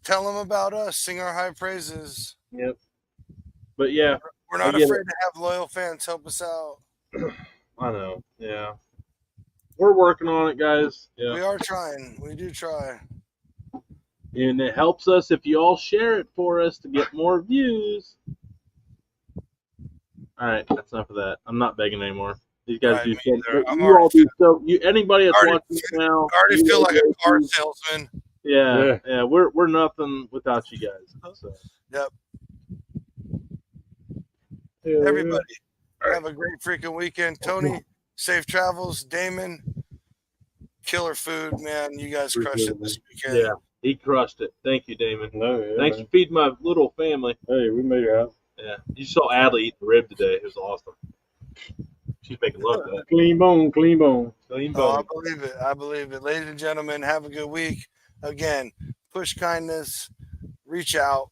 tell them about us. Sing our high praises. yep. But yeah, We're not afraid to have loyal fans help us out. I know. Yeah, we're working on it, guys. Yeah, We are trying. We do try. and it helps us if you all share it for us to get more views. All right, that's enough of that. I'm not begging anymore. These guys Right, do me so. either. I'm You all do so. Anybody that's watching now, I already you feel all like a do- car salesman. Yeah. We're nothing without you guys. So. Yep. Yeah, Everybody, have a great freaking weekend. Tony, safe travels. Damon, killer food, man. You guys crushed it this weekend. Yeah, he crushed it. Thank you, Damon. No, Thanks for feeding my little family. Hey, we made it out. Yeah, you saw Adley eat the rib today. It was awesome. She's making love to that. Clean bone. Clean Oh, bone. I believe it. I believe it. Ladies and gentlemen, have a good week. Again, push kindness, reach out,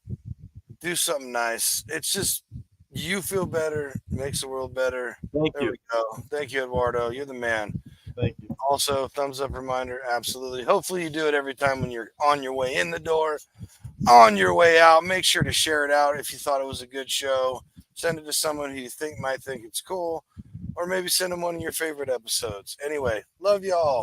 do something nice. It's just you feel better, makes the world better. Thank There you. we go. Thank you, Eduardo. You're the man. Thank you. Also, thumbs up reminder. Absolutely. Hopefully, you do it every time when you're on your way in the door, on your way out. Make sure to share it out if you thought it was a good show. Send it to someone who you think might think it's cool, or maybe send them one of your favorite episodes. Anyway, love y'all.